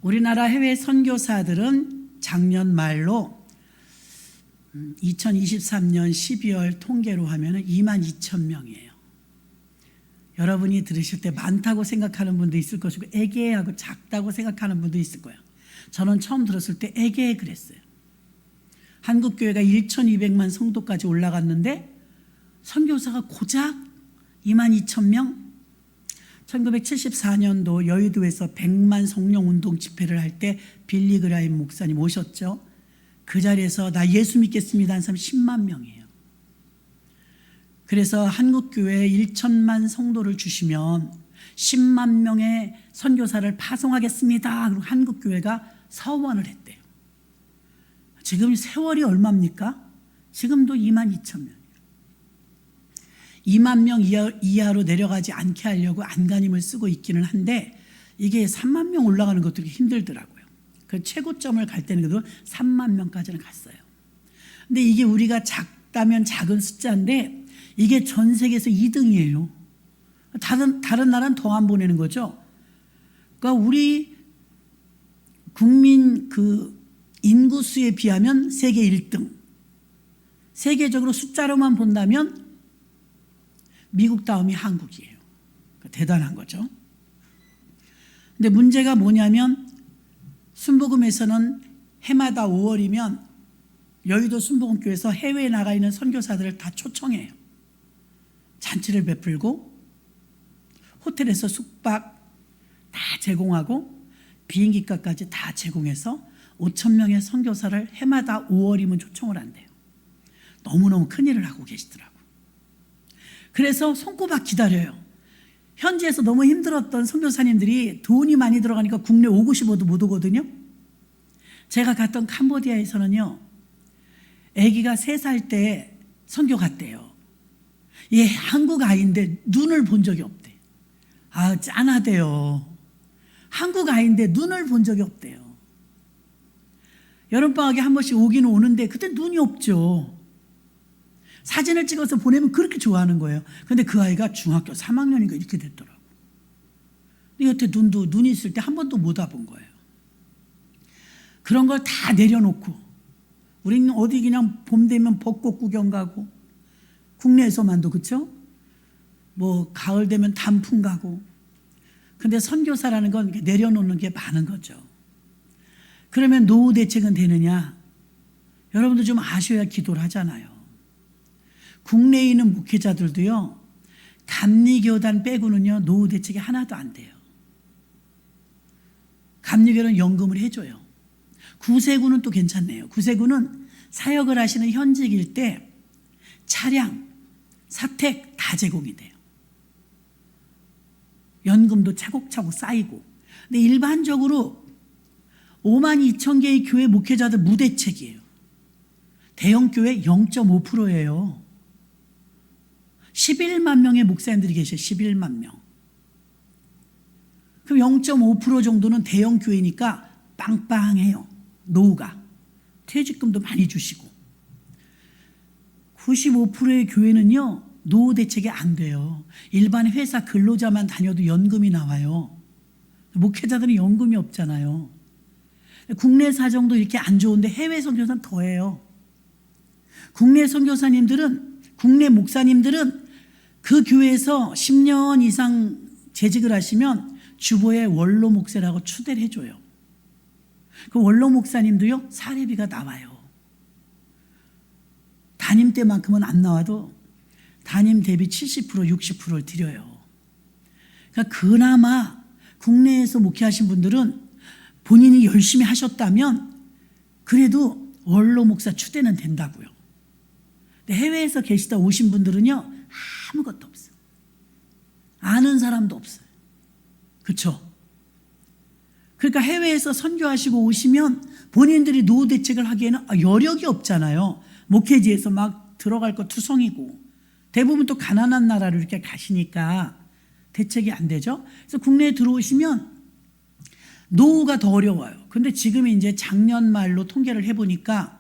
우리나라 해외 선교사들은 작년 말로 2023년 12월 통계로 하면 22,000명이에요. 여러분이 들으실 때 많다고 생각하는 분도 있을 것이고 애기하고 작다고 생각하는 분도 있을 거예요. 저는 처음 들었을 때 애기에 그랬어요. 한국교회가 1,200만 성도까지 올라갔는데 선교사가 고작 22,000명? 1974년도 여의도에서 100만 성령운동 집회를 할 때 빌리 그라임 목사님 오셨죠. 그 자리에서 나 예수 믿겠습니다 한 사람 10만 명이에요. 그래서 한국교회에 1천만 성도를 주시면 10만 명의 선교사를 파송하겠습니다. 그리고 한국교회가 서원을 했대요. 지금 세월이 얼마입니까? 지금도 22,000명. 2만 명 이하로 내려가지 않게 하려고 안간힘을 쓰고 있기는 한데 이게 3만 명 올라가는 것도 힘들더라고요. 그 최고점을 갈 때는 그래도 3만 명까지는 갔어요. 근데 이게 우리가 작다면 작은 숫자인데 이게 전 세계에서 2등이에요. 다른 나라는 더 안 보내는 거죠. 그러니까 우리 국민 그 인구수에 비하면 세계 1등. 세계적으로 숫자로만 본다면 미국 다음이 한국이에요. 대단한 거죠. 근데 문제가 뭐냐면 순복음에서는 해마다 5월이면 여의도 순복음교회에서 해외에 나가 있는 선교사들을 다 초청해요. 잔치를 베풀고 호텔에서 숙박 다 제공하고 비행기값까지 다 제공해서 5,000명의 선교사를 해마다 5월이면 초청을 한대요. 너무너무 큰일을 하고 계시더라고요. 그래서 손꼽아 기다려요. 현지에서 너무 힘들었던 선교사님들이 돈이 많이 들어가니까 국내 오고 싶어도 못 오거든요. 제가 갔던 캄보디아에서는요. 아기가 3살 때 선교 갔대요. 얘 한국 아이인데 눈을 본 적이 없대. 아 짠하대요. 한국 아이인데 눈을 본 적이 없대요. 여름방학에 한 번씩 오기는 오는데 그때 눈이 없죠. 사진을 찍어서 보내면 그렇게 좋아하는 거예요. 그런데 그 아이가 중학교 3학년인가 이렇게 됐더라고. 여태 눈이 있을 때 한 번도 못 와본 거예요. 그런 걸 다 내려놓고 우리는 어디 그냥 봄 되면 벚꽃 구경 가고 국내에서만도 그렇죠? 뭐 가을 되면 단풍 가고. 근데 선교사라는 건 내려놓는 게 많은 거죠. 그러면 노후 대책은 되느냐? 여러분도 좀 아셔야 기도를 하잖아요. 국내에 있는 목회자들도요. 감리교단 빼고는요. 노후 대책이 하나도 안 돼요. 감리교는 연금을 해줘요. 구세구는 또 괜찮네요. 구세구는 사역을 하시는 현직일 때 차량, 사택 다 제공이 돼요. 연금도 차곡차곡 쌓이고. 근데 일반적으로 52,000개의 교회 목회자들 무대책이에요. 대형교회 0.5%예요. 11만 명의 목사님들이 계셔요. 11만 명. 그럼 0.5% 정도는 대형 교회니까 빵빵해요. 노후가. 퇴직금도 많이 주시고. 95%의 교회는요. 노후 대책이 안 돼요. 일반 회사 근로자만 다녀도 연금이 나와요. 목회자들은 연금이 없잖아요. 국내 사정도 이렇게 안 좋은데 해외 선교사는 더해요. 국내 선교사님들은 국내 목사님들은 그 교회에서 10년 이상 재직을 하시면 주보에 원로 목사라고 추대를 해줘요. 그 원로 목사님도요 사례비가 나와요. 담임 때만큼은 안 나와도 담임 대비 70% 60%를 드려요. 그러니까 그나마 국내에서 목회하신 분들은 본인이 열심히 하셨다면 그래도 원로 목사 추대는 된다고요. 해외에서 계시다 오신 분들은요 아무것도 없어요. 아는 사람도 없어요. 그렇죠? 그러니까 해외에서 선교하시고 오시면 본인들이 노후 대책을 하기에는 여력이 없잖아요. 목회지에서 막 들어갈 거 투성이고 대부분 또 가난한 나라로 이렇게 가시니까 대책이 안 되죠. 그래서 국내에 들어오시면 노후가 더 어려워요. 근데 지금 이제 작년 말로 통계를 해보니까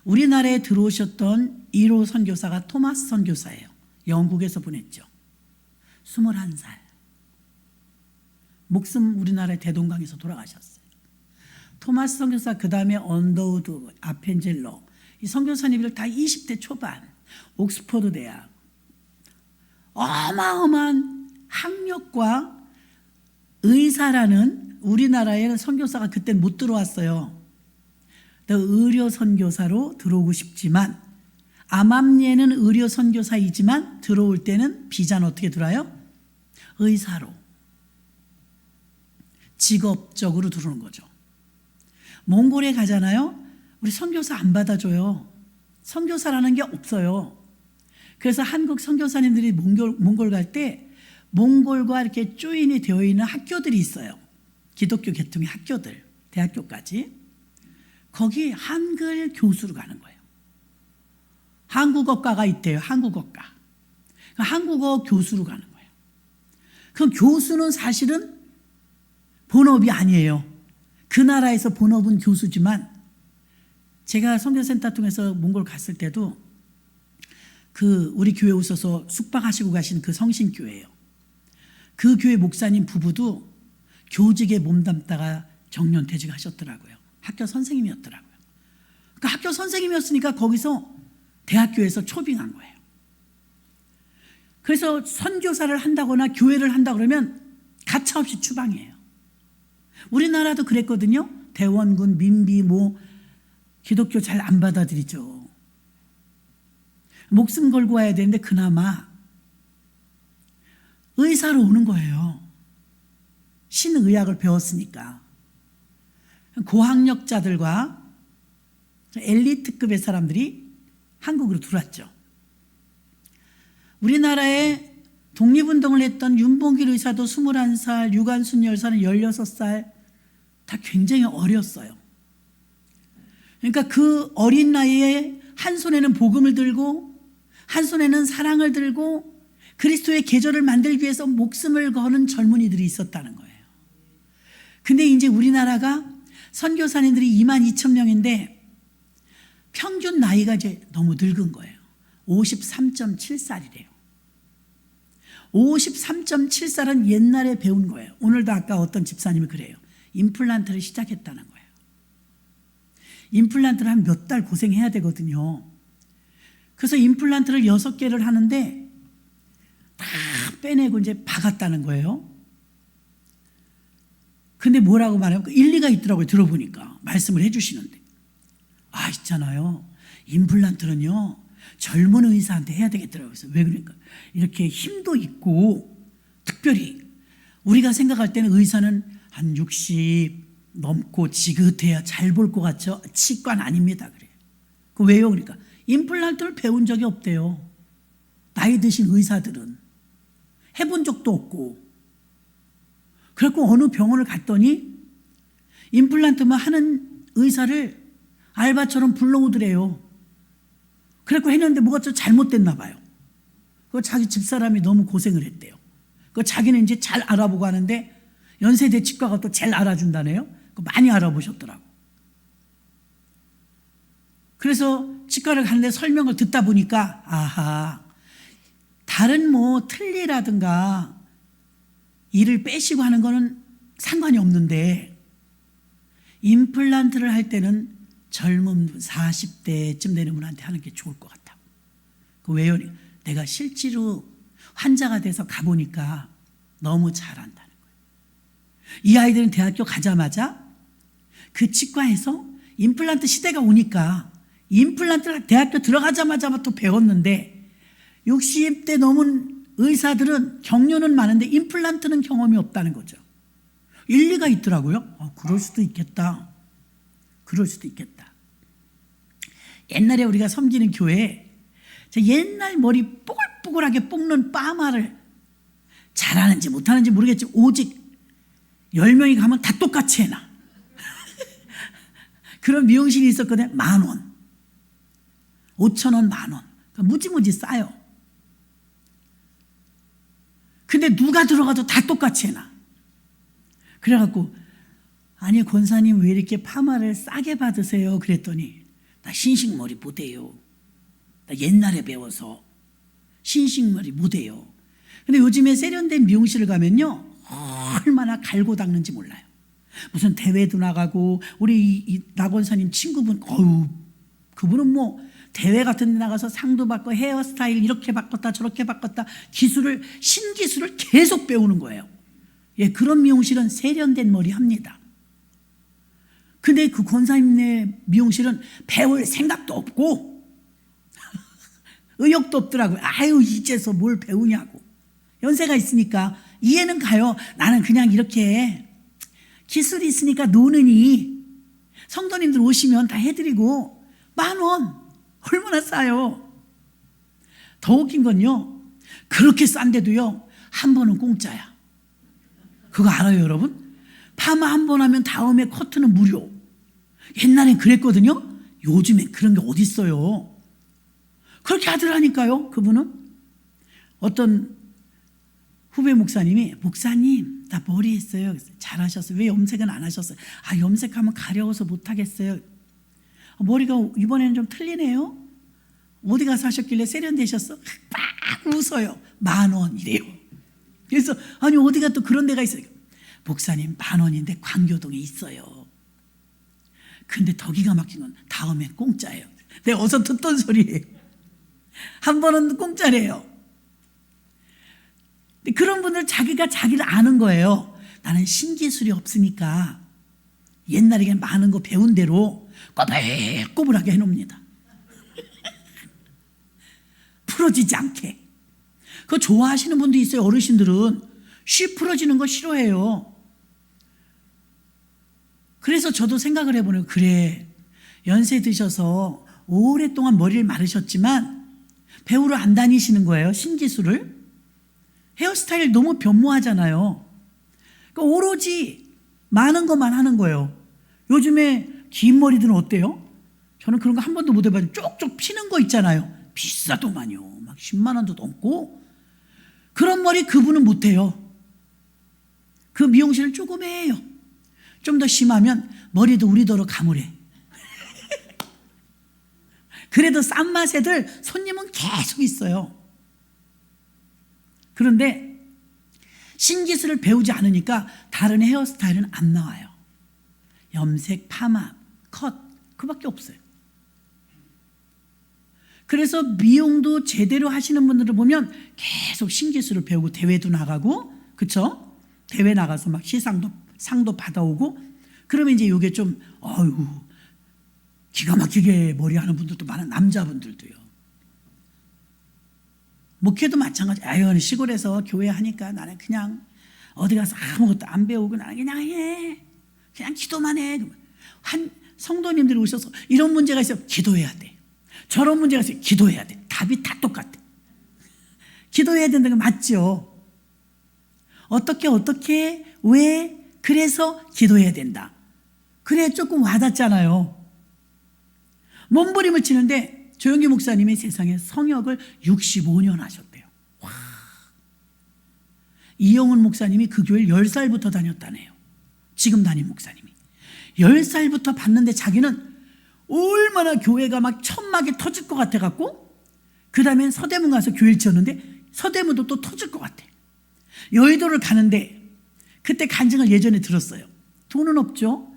우리나라에 들어오셨던 1호 선교사가 토마스 선교사예요. 영국에서 보냈죠. 21살. 목숨 우리나라의 대동강에서 돌아가셨어요. 토마스 선교사, 그 다음에 언더우드, 아펜젤로, 이 선교사님들 다 20대 초반, 옥스퍼드 대학, 어마어마한 학력과 의사라는, 우리나라에는 선교사가 그때 못 들어왔어요. 의료 선교사로 들어오고 싶지만, 암암리에는 의료 선교사이지만 들어올 때는 비자는 어떻게 들어와요? 의사로, 직업적으로 들어오는 거죠. 몽골에 가잖아요. 우리 선교사 안 받아줘요. 선교사라는 게 없어요. 그래서 한국 선교사님들이 몽골 갈 때 몽골과 이렇게 조인이 되어 있는 학교들이 있어요. 기독교 계통의 학교들, 대학교까지. 거기 한글 교수로 가는 거예요. 한국어과가 있대요. 한국어과. 한국어 교수로 가는 거예요. 그 교수는 사실은 본업이 아니에요. 그 나라에서 본업은 교수지만, 제가 선교센터 통해서 몽골 갔을 때도 우리 교회 오셔서 숙박하시고 가신 그 성신교회예요. 그 교회 목사님 부부도 교직에 몸담다가 정년퇴직 하셨더라고요. 학교 선생님이었더라고요. 그러니까 학교 선생님이었으니까 거기서 대학교에서 초빙한 거예요. 그래서 선교사를 한다거나 교회를 한다 그러면 가차없이 추방이에요. 우리나라도 그랬거든요. 대원군, 민비, 기독교 잘 안 받아들이죠. 목숨 걸고 와야 되는데 그나마 의사로 오는 거예요. 신의학을 배웠으니까. 고학력자들과 엘리트급의 사람들이 한국으로 들어왔죠. 우리나라에 독립운동을 했던 윤봉길 의사도 21살, 유관순 열사는 16살, 다 굉장히 어렸어요. 그러니까 그 어린 나이에 한 손에는 복음을 들고 한 손에는 사랑을 들고 그리스도의 계절을 만들기 위해서 목숨을 거는 젊은이들이 있었다는 거예요. 근데 이제 우리나라가 선교사님들이 22,000명인데 평균 나이가 이제 너무 늙은 거예요. 53.7살이래요. 53.7살은 옛날에 배운 거예요. 오늘도 아까 어떤 집사님이 그래요. 임플란트를 시작했다는 거예요. 임플란트를 한 몇 달 고생해야 되거든요. 그래서 임플란트를 6개를 하는데 다 빼내고 이제 박았다는 거예요. 근데 뭐라고 말하면 일리가 있더라고요. 들어보니까 말씀을 해주시는데, 있잖아요. 임플란트는요 젊은 의사한테 해야 되겠더라고요. 그래서 왜 그러니까 이렇게 힘도 있고, 특별히 우리가 생각할 때는 의사는 한 60 넘고 지긋해야 잘 볼 것 같죠. 치과는 아닙니다. 그래요. 그 왜요? 그러니까 임플란트를 배운 적이 없대요. 나이 드신 의사들은 해본 적도 없고. 그래갖고 어느 병원을 갔더니 임플란트만 하는 의사를 알바처럼 불러오더래요. 그래갖고 했는데 뭐가 좀 잘못됐나 봐요. 그 자기 집사람이 너무 고생을 했대요. 그 자기는 이제 잘 알아보고 하는데 연세대 치과가 또 제일 알아준다네요. 많이 알아보셨더라고. 그래서 치과를 갔는데 설명을 듣다 보니까 다른 틀니라든가 이를 빼시고 하는 거는 상관이 없는데 임플란트를 할 때는 젊은 40대쯤 되는 분한테 하는 게 좋을 것 같다고. 왜요? 내가 실제로 환자가 돼서 가보니까 너무 잘한다는 거예요. 이 아이들은 대학교 가자마자 그 치과에서 임플란트 시대가 오니까 임플란트를 대학교 들어가자마자 또 배웠는데 60대 넘은 의사들은 경륜은 많은데 임플란트는 경험이 없다는 거죠. 일리가 있더라고요. 그럴 수도 있겠다. 그럴 수도 있겠다. 옛날에 우리가 섬기는 교회에 옛날 머리 뽀글뽀글하게 뽑는 파마를 잘하는지 못하는지 모르겠지만 오직 10명이 가면 다 똑같이 해놔. 그런 미용실이 있었거든요. 10,000원, 5,000원, 10,000원. 그러니까 무지무지 싸요. 근데 누가 들어가도 다 똑같이 해놔. 그래갖고 아니 권사님 왜 이렇게 파마를 싸게 받으세요? 그랬더니 나 신식머리 못해요. 나 옛날에 배워서 신식머리 못해요. 근데 요즘에 세련된 미용실을 가면요 얼마나 갈고 닦는지 몰라요. 무슨 대회도 나가고 우리 이 낙원사님 친구분 그분은 뭐 대회 같은 데 나가서 상도 받고 헤어스타일 이렇게 바꿨다 저렇게 바꿨다 신기술을 계속 배우는 거예요. 예, 그런 미용실은 세련된 머리 합니다. 근데 그 권사님네 미용실은 배울 생각도 없고 의욕도 없더라고요. 아유 이제서 뭘 배우냐고. 연세가 있으니까 이해는 가요. 나는 그냥 이렇게 기술이 있으니까 노느니 성도님들 오시면 다 해드리고 10,000원 얼마나 싸요. 더 웃긴 건요, 그렇게 싼데도요 한 번은 공짜야. 그거 알아요 여러분? 파마 한 번 하면 다음에 커트는 무료. 옛날엔 그랬거든요. 요즘엔 그런 게 어딨어요. 그렇게 하더라니까요. 그분은 어떤 후배 목사님이 목사님 나 머리 했어요. 잘하셨어요. 왜 염색은 안 하셨어요? 아 염색하면 가려워서 못하겠어요. 머리가 이번에는 좀 틀리네요. 어디 가서 하셨길래 세련되셨어? 막 웃어요. 10,000원 이래요. 그래서 아니 어디가 또 그런 데가 있어요. 목사님 10,000원인데 광교동에 있어요. 근데 더 기가 막힌 건 다음엔 공짜예요. 내가 어서 듣던 소리예요. 한 번은 공짜래요. 그런 분들 자기가 자기를 아는 거예요. 나는 신기술이 없으니까 옛날에 그냥 많은 거 배운 대로 꼬불꼬불하게 해놓습니다. 풀어지지 않게. 그거 좋아하시는 분도 있어요. 어르신들은 쉬 풀어지는 거 싫어해요. 그래서 저도 생각을 해보네요. 그래 연세 드셔서 오랫동안 머리를 마르셨지만 배우러 안 다니시는 거예요. 신기술을. 헤어스타일 너무 변모하잖아요. 그러니까 오로지 많은 것만 하는 거예요. 요즘에 긴 머리들은 어때요? 저는 그런 거 한 번도 못 해봤는데 쪽쪽 피는 거 있잖아요. 비싸더만요. 막 10만 원도 넘고. 그런 머리 그분은 못해요. 그 미용실은 조그매해요. 좀 더 심하면 머리도 우리더러 감으래. 그래도 싼 맛에들 손님은 계속 있어요. 그런데 신기술을 배우지 않으니까 다른 헤어스타일은 안 나와요. 염색, 파마, 컷 그밖에 없어요. 그래서 미용도 제대로 하시는 분들을 보면 계속 신기술을 배우고 대회도 나가고 그쵸? 대회 나가서 막 상도 받아오고 그러면 이제 이게 좀 기가 막히게 머리하는 분들도 많은 남자분들도요. 목회도 마찬가지. 아유 시골에서 교회 하니까 나는 그냥 어디 가서 아무것도 안 배우고 나는 그냥 해. 그냥 기도만 해. 한 성도님들이 오셔서 이런 문제가 있어요. 기도해야 돼. 저런 문제가 있어요. 기도해야 돼. 답이 다 똑같아. 기도해야 된다는 거 맞죠? 어떻게 왜 그래서 기도해야 된다. 그래 조금 와닿잖아요. 몸부림을 치는데 조영기 목사님이 세상에 성역을 65년 하셨대요. 와. 이영훈 목사님이 그 교회를 10살부터 다녔다네요. 지금 담임 목사님이 10살부터 봤는데 자기는 얼마나 교회가 막 천막에 터질 것 같아갖고 그 다음에 서대문 가서 교회를 지었는데 서대문도 또 터질 것 같아. 여의도를 가는데 그때 간증을 예전에 들었어요. 돈은 없죠.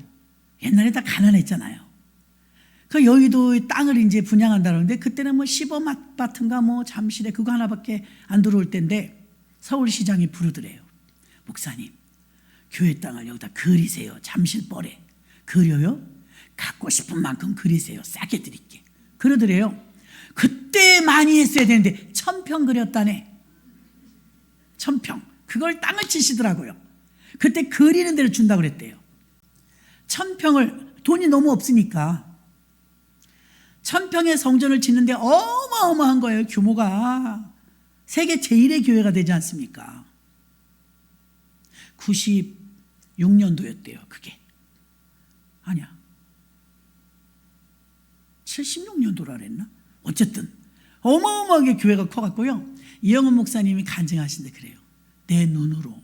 옛날에 다 가난했잖아요. 그 여의도의 땅을 이제 분양한다는데 그때는 뭐 시범 아파트인가 뭐 잠실에 그거 하나밖에 안 들어올 때인데 서울시장이 부르더래요. 목사님 교회 땅을 여기다 그리세요. 잠실벌에 그려요? 갖고 싶은 만큼 그리세요. 싸게 드릴게. 그러더래요. 그때 많이 했어야 되는데 1,000평 그렸다네. 1,000평. 그걸 땅을 치시더라고요. 그때 그리는 대로 준다고 그랬대요. 1,000평을 돈이 너무 없으니까 1,000평의 성전을 짓는데 어마어마한 거예요. 규모가. 세계 제1의 교회가 되지 않습니까? 96년도였대요. 그게. 아니야. 76년도라 그랬나? 어쨌든 어마어마하게 교회가 커갔고요. 이영훈 목사님이 간증하신데 그래요. 내 눈으로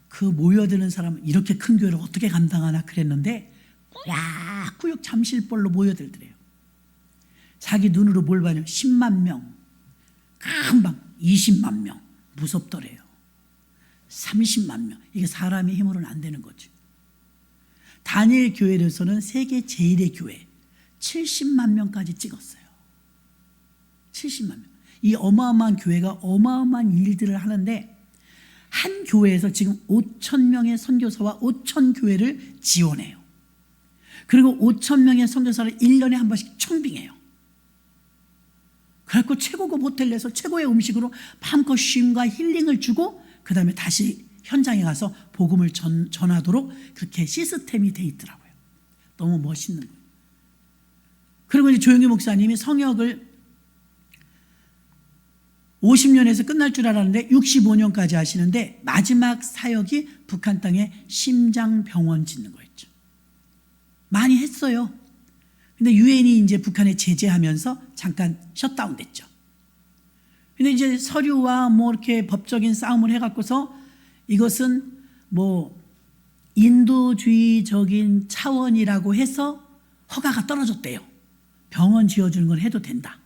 그 모여드는 사람은 이렇게 큰 교회를 어떻게 감당하나 그랬는데 꾸역꾸역 잠실벌로 모여들더래요. 자기 눈으로 뭘 봐요? 10만 명, 금방 20만 명. 무섭더래요. 30만 명. 이게 사람의 힘으로는 안 되는 거죠. 다니엘 교회로서는 세계 제1의 교회 70만 명까지 찍었어요. 70만 명. 이 어마어마한 교회가 어마어마한 일들을 하는데 한 교회에서 지금 5천 명의 선교사와 5천 교회를 지원해요. 그리고 5천 명의 선교사를 1년에 한 번씩 청빙해요. 그래갖고 최고급 호텔 내서 최고의 음식으로 마음껏 쉼과 힐링을 주고 그 다음에 다시 현장에 가서 복음을 전하도록 그렇게 시스템이 돼 있더라고요. 너무 멋있는 거예요. 그리고 이제 조영기 목사님이 성역을 50년에서 끝날 줄 알았는데 65년까지 하시는데 마지막 사역이 북한 땅에 심장병원 짓는 거였죠. 많이 했어요. 근데 유엔이 이제 북한에 제재하면서 잠깐 셧다운 됐죠. 근데 이제 서류와 뭐 이렇게 법적인 싸움을 해갖고서 이것은 뭐 인도주의적인 차원이라고 해서 허가가 떨어졌대요. 병원 지어주는 건 해도 된다.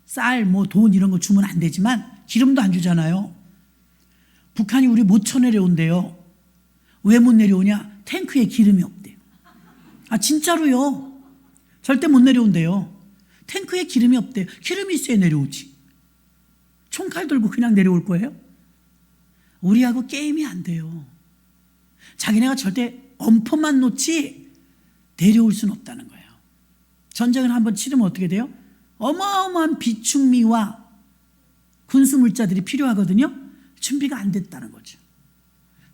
쌀, 뭐 돈 이런 거 주면 안 되지만 기름도 안 주잖아요. 북한이 우리 못 쳐내려온대요. 왜 못 내려오냐? 탱크에 기름이 없대요. 아 진짜로요. 절대 못 내려온대요. 탱크에 기름이 없대요. 기름이 있어야 내려오지. 총칼 들고 그냥 내려올 거예요? 우리하고 게임이 안 돼요. 자기네가 절대 엄포만 놓지 내려올 수는 없다는 거예요. 전쟁을 한번 치르면 어떻게 돼요? 어마어마한 비축미와 군수물자들이 필요하거든요. 준비가 안 됐다는 거죠.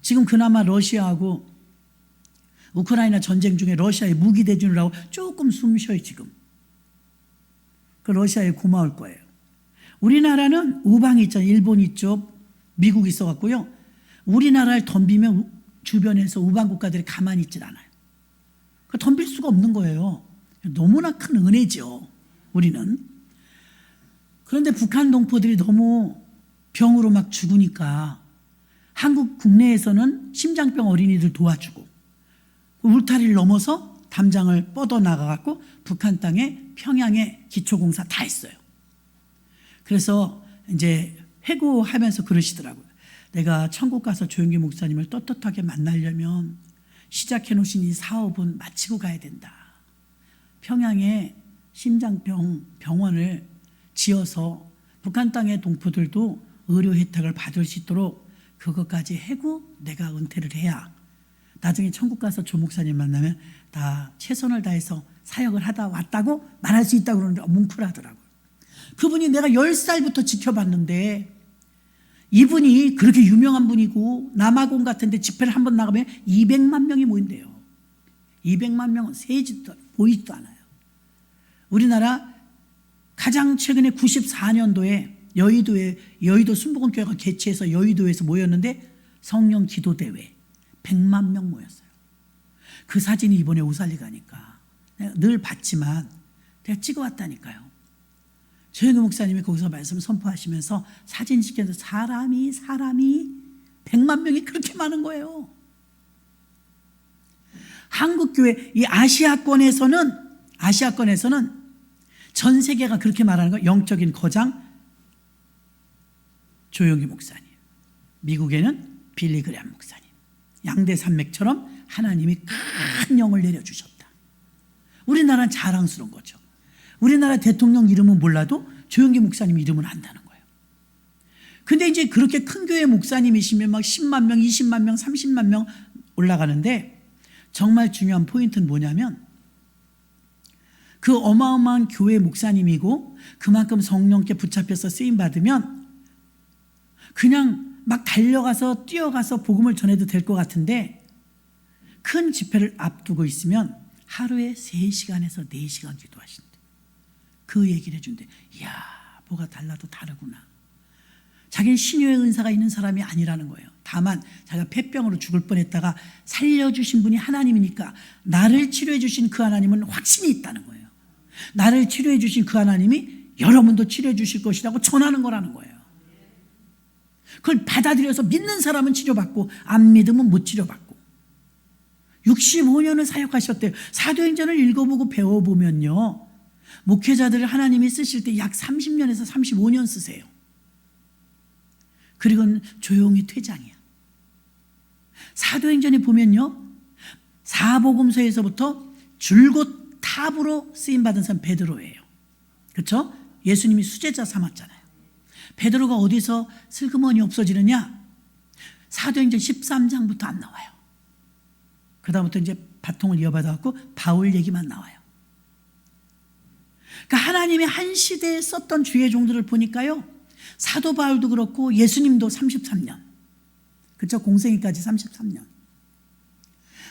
지금 그나마 러시아하고 우크라이나 전쟁 중에 러시아에 무기 대준을 하고 조금 숨 쉬어요 지금. 그 러시아에 고마울 거예요. 우리나라는 우방이 있잖아요. 일본 있죠. 미국이 있어갖고요. 우리나라를 덤비면 주변에서 우방 국가들이 가만히 있질 않아요. 덤빌 수가 없는 거예요. 너무나 큰 은혜죠. 우리는. 그런데 북한 동포들이 너무 병으로 막 죽으니까 한국 국내에서는 심장병 어린이들 도와주고 울타리를 넘어서 담장을 뻗어나가갖고 북한 땅에 평양에 기초공사 다 했어요. 그래서 이제 회고하면서 그러시더라고요. 내가 천국 가서 조영기 목사님을 떳떳하게 만나려면 시작해 놓으신 이 사업은 마치고 가야 된다. 평양에 심장병 병원을 지어서 북한 땅의 동포들도 의료 혜택을 받을 수 있도록 그것까지 해고 내가 은퇴를 해야 나중에 천국 가서 조 목사님 만나면 다 최선을 다해서 사역을 하다 왔다고 말할 수 있다고 그러는데 뭉클하더라고요. 그분이 내가 10살부터 지켜봤는데 이분이 그렇게 유명한 분이고 남아공 같은 데 집회를 한번 나가면 200만 명이 모인대요. 200만 명은 세지도 보이지도 않아요. 우리나라 가장 최근에 94년도에 여의도 순복음교회가 개최해서 여의도에서 모였는데 성령 기도대회 100만 명 모였어요. 그 사진이 이번에 오살리 가니까 내가 늘 봤지만 내가 찍어왔다니까요. 조영기 목사님이 거기서 말씀 선포하시면서 사진 찍혀서 사람이 100만 명이 그렇게 많은 거예요. 한국교회 이 아시아권에서는 전 세계가 그렇게 말하는 거 영적인 거장 조영기 목사님, 미국에는 빌리 그레함 목사님, 양대 산맥처럼 하나님이 큰 영을 내려주셨다. 우리나라는 자랑스러운 거죠. 우리나라 대통령 이름은 몰라도 조영기 목사님 이름은 안다는 거예요. 근데 이제 그렇게 큰 교회 목사님이시면 막 10만 명, 20만 명, 30만 명 올라가는데 정말 중요한 포인트는 뭐냐면 그 어마어마한 교회 목사님이고 그만큼 성령께 붙잡혀서 쓰임받으면 그냥 막 달려가서 뛰어가서 복음을 전해도 될 것 같은데 큰 집회를 앞두고 있으면 하루에 3시간에서 4시간 기도하신대. 그 얘기를 해준대. 이야, 뭐가 달라도 다르구나. 자기는 신유의 은사가 있는 사람이 아니라는 거예요. 다만 자기가 폐병으로 죽을 뻔했다가 살려주신 분이 하나님이니까 나를 치료해 주신 그 하나님은 확신이 있다는 거예요. 나를 치료해 주신 그 하나님이 여러분도 치료해 주실 것이라고 전하는 거라는 거예요. 그걸 받아들여서 믿는 사람은 치료받고 안 믿으면 못 치료받고 65년을 사역하셨대요. 사도행전을 읽어보고 배워보면요, 목회자들을 하나님이 쓰실 때 약 30년에서 35년 쓰세요. 그리고는 조용히 퇴장이야. 사도행전에 보면요, 사복음서에서부터 줄곧 탑으로 쓰임받은 사람 베드로예요. 그렇죠? 예수님이 수제자 삼았잖아요. 베드로가 어디서 슬그머니 없어지느냐? 사도행전 13장부터 안 나와요. 그 다음부터 이제 바통을 이어받아갖고 바울 얘기만 나와요. 그러니까 하나님이 한 시대에 썼던 주의 종들을 보니까요, 사도 바울도 그렇고 예수님도 33년, 그렇죠? 공생애까지 33년.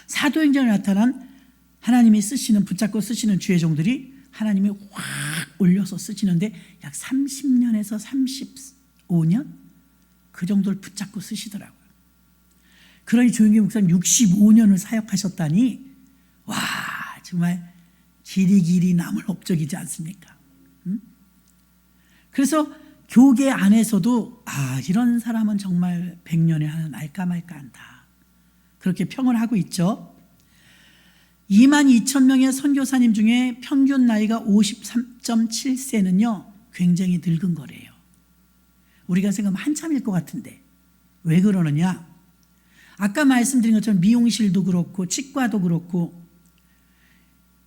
사도행전에 나타난 하나님이 쓰시는, 붙잡고 쓰시는 주의 종들이 하나님이 확 올려서 쓰시는데 약 30년에서 35년? 그 정도를 붙잡고 쓰시더라고요. 그러니 조용기 목사님 65년을 사역하셨다니, 와, 정말 길이 남을 업적이지 않습니까? 그래서 교계 안에서도 이런 사람은 정말 100년에 하나 날까 말까 한다, 그렇게 평을 하고 있죠. 22,000명의 선교사님 중에 평균 나이가 53.7세는요 굉장히 늙은 거래요. 우리가 생각하면 한참일 것 같은데 왜 그러느냐? 아까 말씀드린 것처럼 미용실도 그렇고 치과도 그렇고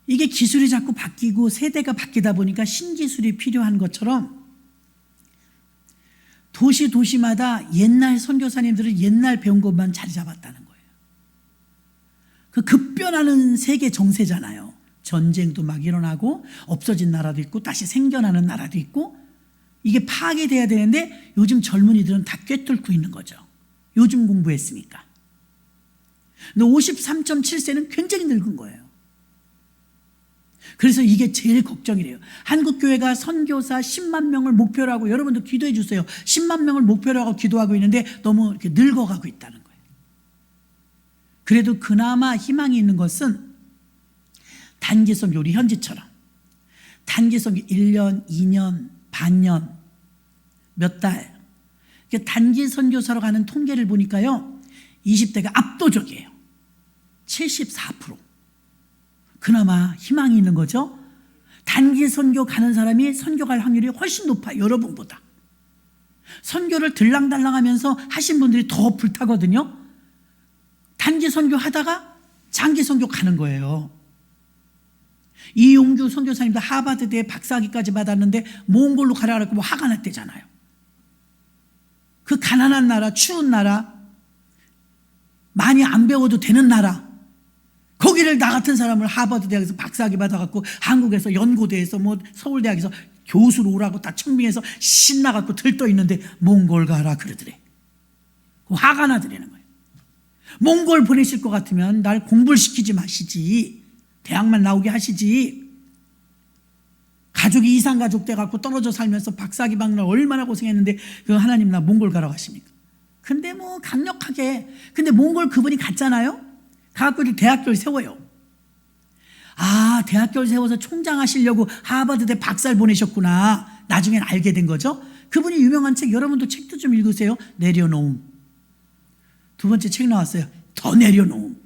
이게 기술이 자꾸 바뀌고 세대가 바뀌다 보니까 신기술이 필요한 것처럼 도시마다 옛날 선교사님들은 옛날 배운 것만 자리 잡았다는 거예요. 그 급변하는 세계 정세잖아요. 전쟁도 막 일어나고 없어진 나라도 있고 다시 생겨나는 나라도 있고, 이게 파괴돼야 되는데 요즘 젊은이들은 다 꿰뚫고 있는 거죠. 요즘 공부했으니까. 근데 53.7세는 굉장히 늙은 거예요. 그래서 이게 제일 걱정이래요. 한국교회가 선교사 10만 명을 목표로 하고, 여러분도 기도해 주세요. 10만 명을 목표로 하고 기도하고 있는데 너무 이렇게 늙어가고 있다는 거예요. 그래도 그나마 희망이 있는 것은 단기 선교, 우리 현지처럼 단기 선교 1년, 2년, 반년, 몇 달, 단기 선교사로 가는 통계를 보니까요 20대가 압도적이에요. 74%. 그나마 희망이 있는 거죠. 단기 선교 가는 사람이 선교 갈 확률이 훨씬 높아요. 여러분보다. 선교를 들랑달랑하면서 하신 분들이 더 불타거든요. 단기 선교 하다가 장기 선교 가는 거예요. 이용규 선교사님도 하버드대 박사학위까지 받았는데 몽골로 가라 그랬고 뭐 화가 났대잖아요. 그 가난한 나라, 추운 나라, 많이 안 배워도 되는 나라, 거기를 나 같은 사람을 하버드 대학에서 박사학위 받아갖고 한국에서 연고대에서 뭐 서울대학에서 교수로 오라고 다 청빙해서 신나갖고 들떠 있는데 몽골 가라 그러더래. 화가 나더라는 거예요. 몽골 보내실 것 같으면 날 공부를 시키지 마시지, 대학만 나오게 하시지. 가족이 이산가족 돼갖고 떨어져 살면서 박사학위 받느라 얼마나 고생했는데 그 하나님 나 몽골 가라고 하십니까? 근데 뭐 강력하게, 근데 몽골 그분이 갔잖아요. 가갖고 대학교를 세워요. 대학교를 세워서 총장 하시려고 하버드대 박사를 보내셨구나. 나중엔 알게 된 거죠. 그분이 유명한 책, 여러분도 책도 좀 읽으세요. 내려놓음. 두 번째 책 나왔어요. 더 내려놓음.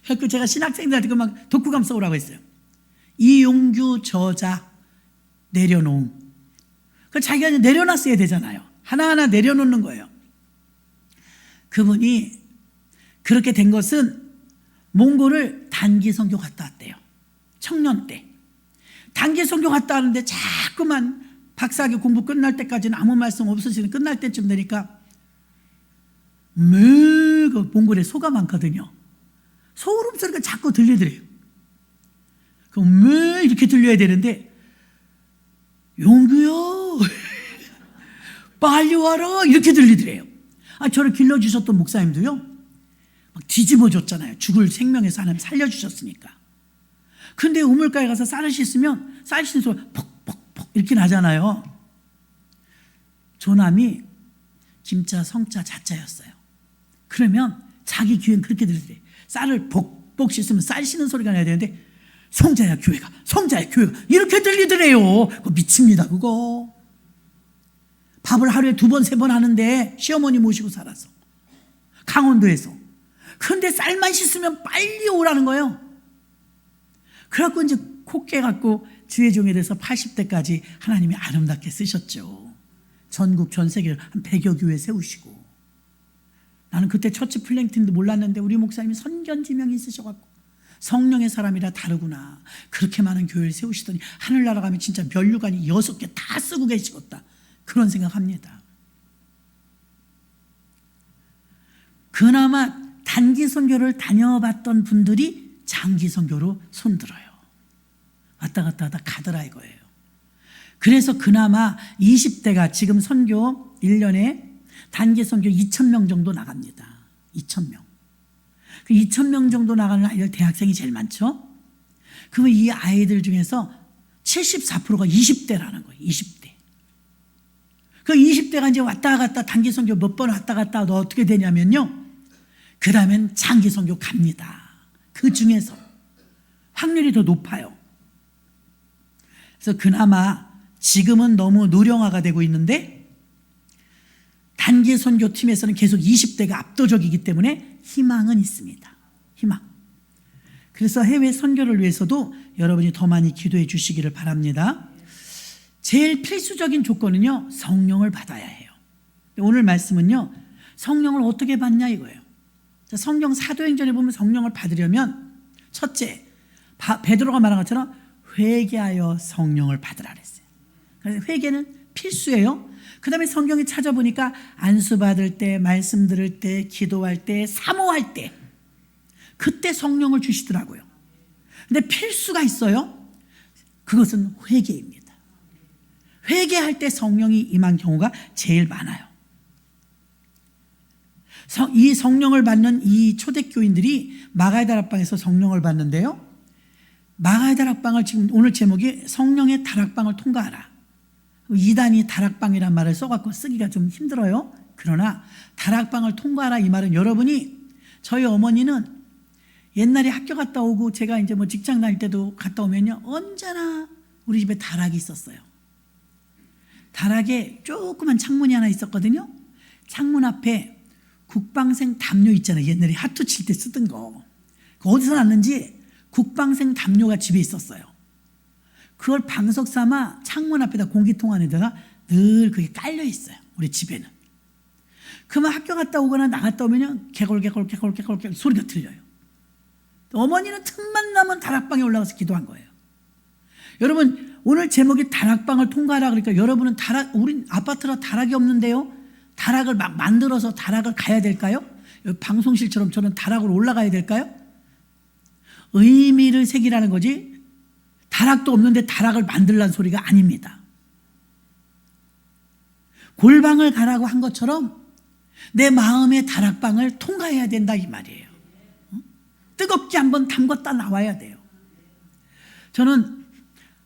그래서 제가 신학생들한테 막 독후감 써오라고 했어요. 이용규 저자 내려놓음. 그 자기가 내려놨어야 되잖아요. 하나하나 내려놓는 거예요. 그분이 그렇게 된 것은 몽골을 단기 선교 갔다 왔대요. 청년 때. 단기 선교 갔다 왔는데 자꾸만 박사학위 공부 끝날 때까지는 아무 말씀 없으시는, 끝날 때쯤 되니까 그 몽골에 소가 많거든요. 소름 소리가 자꾸 들리더래요. 그럼 이렇게 들려야 되는데 용규요 빨리 와라 이렇게 들리더래요. 저를 길러주셨던 목사님도요 막 뒤집어줬잖아요. 죽을 생명에서 하나님 살려주셨으니까. 근데 우물가에 가서 쌀을 씻으면 쌀 씻는 소리 퍽퍽퍽 이렇게 나잖아요. 조남이 김자 성자 자자였어요. 그러면 자기 귀엔 그렇게 들리더래요. 쌀을 복복 씻으면 쌀 씻는 소리가 나야 되는데 성자야 교회가 이렇게 들리더래요. 그거 미칩니다. 그거 밥을 하루에 2번 3번 하는데 시어머니 모시고 살아서 강원도에서. 근데 쌀만 씻으면 빨리 오라는 거예요. 그래갖고 이제 코 깨갖고 주의 종에 대해서 80대까지 하나님이 아름답게 쓰셨죠. 전국 전 세계를 한 100여 교회 세우시고. 나는 그때 처치 플랭팅도 몰랐는데 우리 목사님이 선견지명이 있으셔갖고 성령의 사람이라 다르구나. 그렇게 많은 교회를 세우시더니 하늘나라 가면 진짜 면류관이 6개 다 쓰고 계시겠다. 그런 생각합니다. 그나마 단기 선교를 다녀봤던 분들이 장기 선교로 손들어요. 왔다 갔다 하다 가더라 이거예요. 그래서 그나마 20대가 지금 선교 1년에 단기 선교 2,000명 정도 나갑니다. 2,000명. 그 2,000명 정도 나가는 아이들 대학생이 제일 많죠. 그러면 이 아이들 중에서 74%가 20대라는 거예요. 20대. 그 20대가 이제 왔다 갔다 단기 선교 몇 번 왔다 갔다 하다 어떻게 되냐면요. 그 다음엔 장기 선교 갑니다. 그 중에서 확률이 더 높아요. 그래서 그나마 지금은 너무 노령화가 되고 있는데 단기 선교팀에서는 계속 20대가 압도적이기 때문에 희망은 있습니다. 희망. 그래서 해외 선교를 위해서도 여러분이 더 많이 기도해 주시기를 바랍니다. 제일 필수적인 조건은요, 성령을 받아야 해요. 오늘 말씀은요, 성령을 어떻게 받냐 이거예요. 성경 사도행전에 보면 성령을 받으려면 첫째, 베드로가 말한 것처럼 회개하여 성령을 받으라 그랬어요. 그래서 회개는 필수예요. 그 다음에 성경에 찾아보니까 안수 받을 때, 말씀 들을 때, 기도할 때, 사모할 때 그때 성령을 주시더라고요. 근데 필수가 있어요. 그것은 회개입니다. 회개할 때 성령이 임한 경우가 제일 많아요. 이 성령을 받는 이 초대교인들이 마가의 다락방에서 성령을 받는데요. 마가의 다락방을 지금 오늘 제목이 성령의 다락방을 통과하라. 이단이 다락방이란 말을 써갖고 쓰기가 좀 힘들어요. 그러나 다락방을 통과하라 이 말은 여러분이 저희 어머니는 옛날에 학교 갔다 오고 제가 이제 뭐 직장 다닐 때도 갔다 오면요. 언제나 우리 집에 다락이 있었어요. 다락에 조그만 창문이 하나 있었거든요. 창문 앞에 국방생 담요 있잖아요. 옛날에 하투 칠 때 쓰던 거. 어디서 났는지 국방생 담요가 집에 있었어요. 그걸 방석 삼아 창문 앞에다 공기통 안에다가 늘 그게 깔려 있어요. 우리 집에는. 그러면 학교 갔다 오거나 나갔다 오면 개골개골 소리가 들려요. 어머니는 틈만 나면 다락방에 올라가서 기도한 거예요. 여러분 오늘 제목이 다락방을 통과하라 그러니까 여러분은 우린 아파트라 다락이 없는데요. 다락을 막 만들어서 다락을 가야 될까요? 방송실처럼 저는 다락으로 올라가야 될까요? 의미를 새기라는 거지 다락도 없는데 다락을 만들라는 소리가 아닙니다. 골방을 가라고 한 것처럼 내 마음의 다락방을 통과해야 된다 이 말이에요. 뜨겁게 한번 담궜다 나와야 돼요. 저는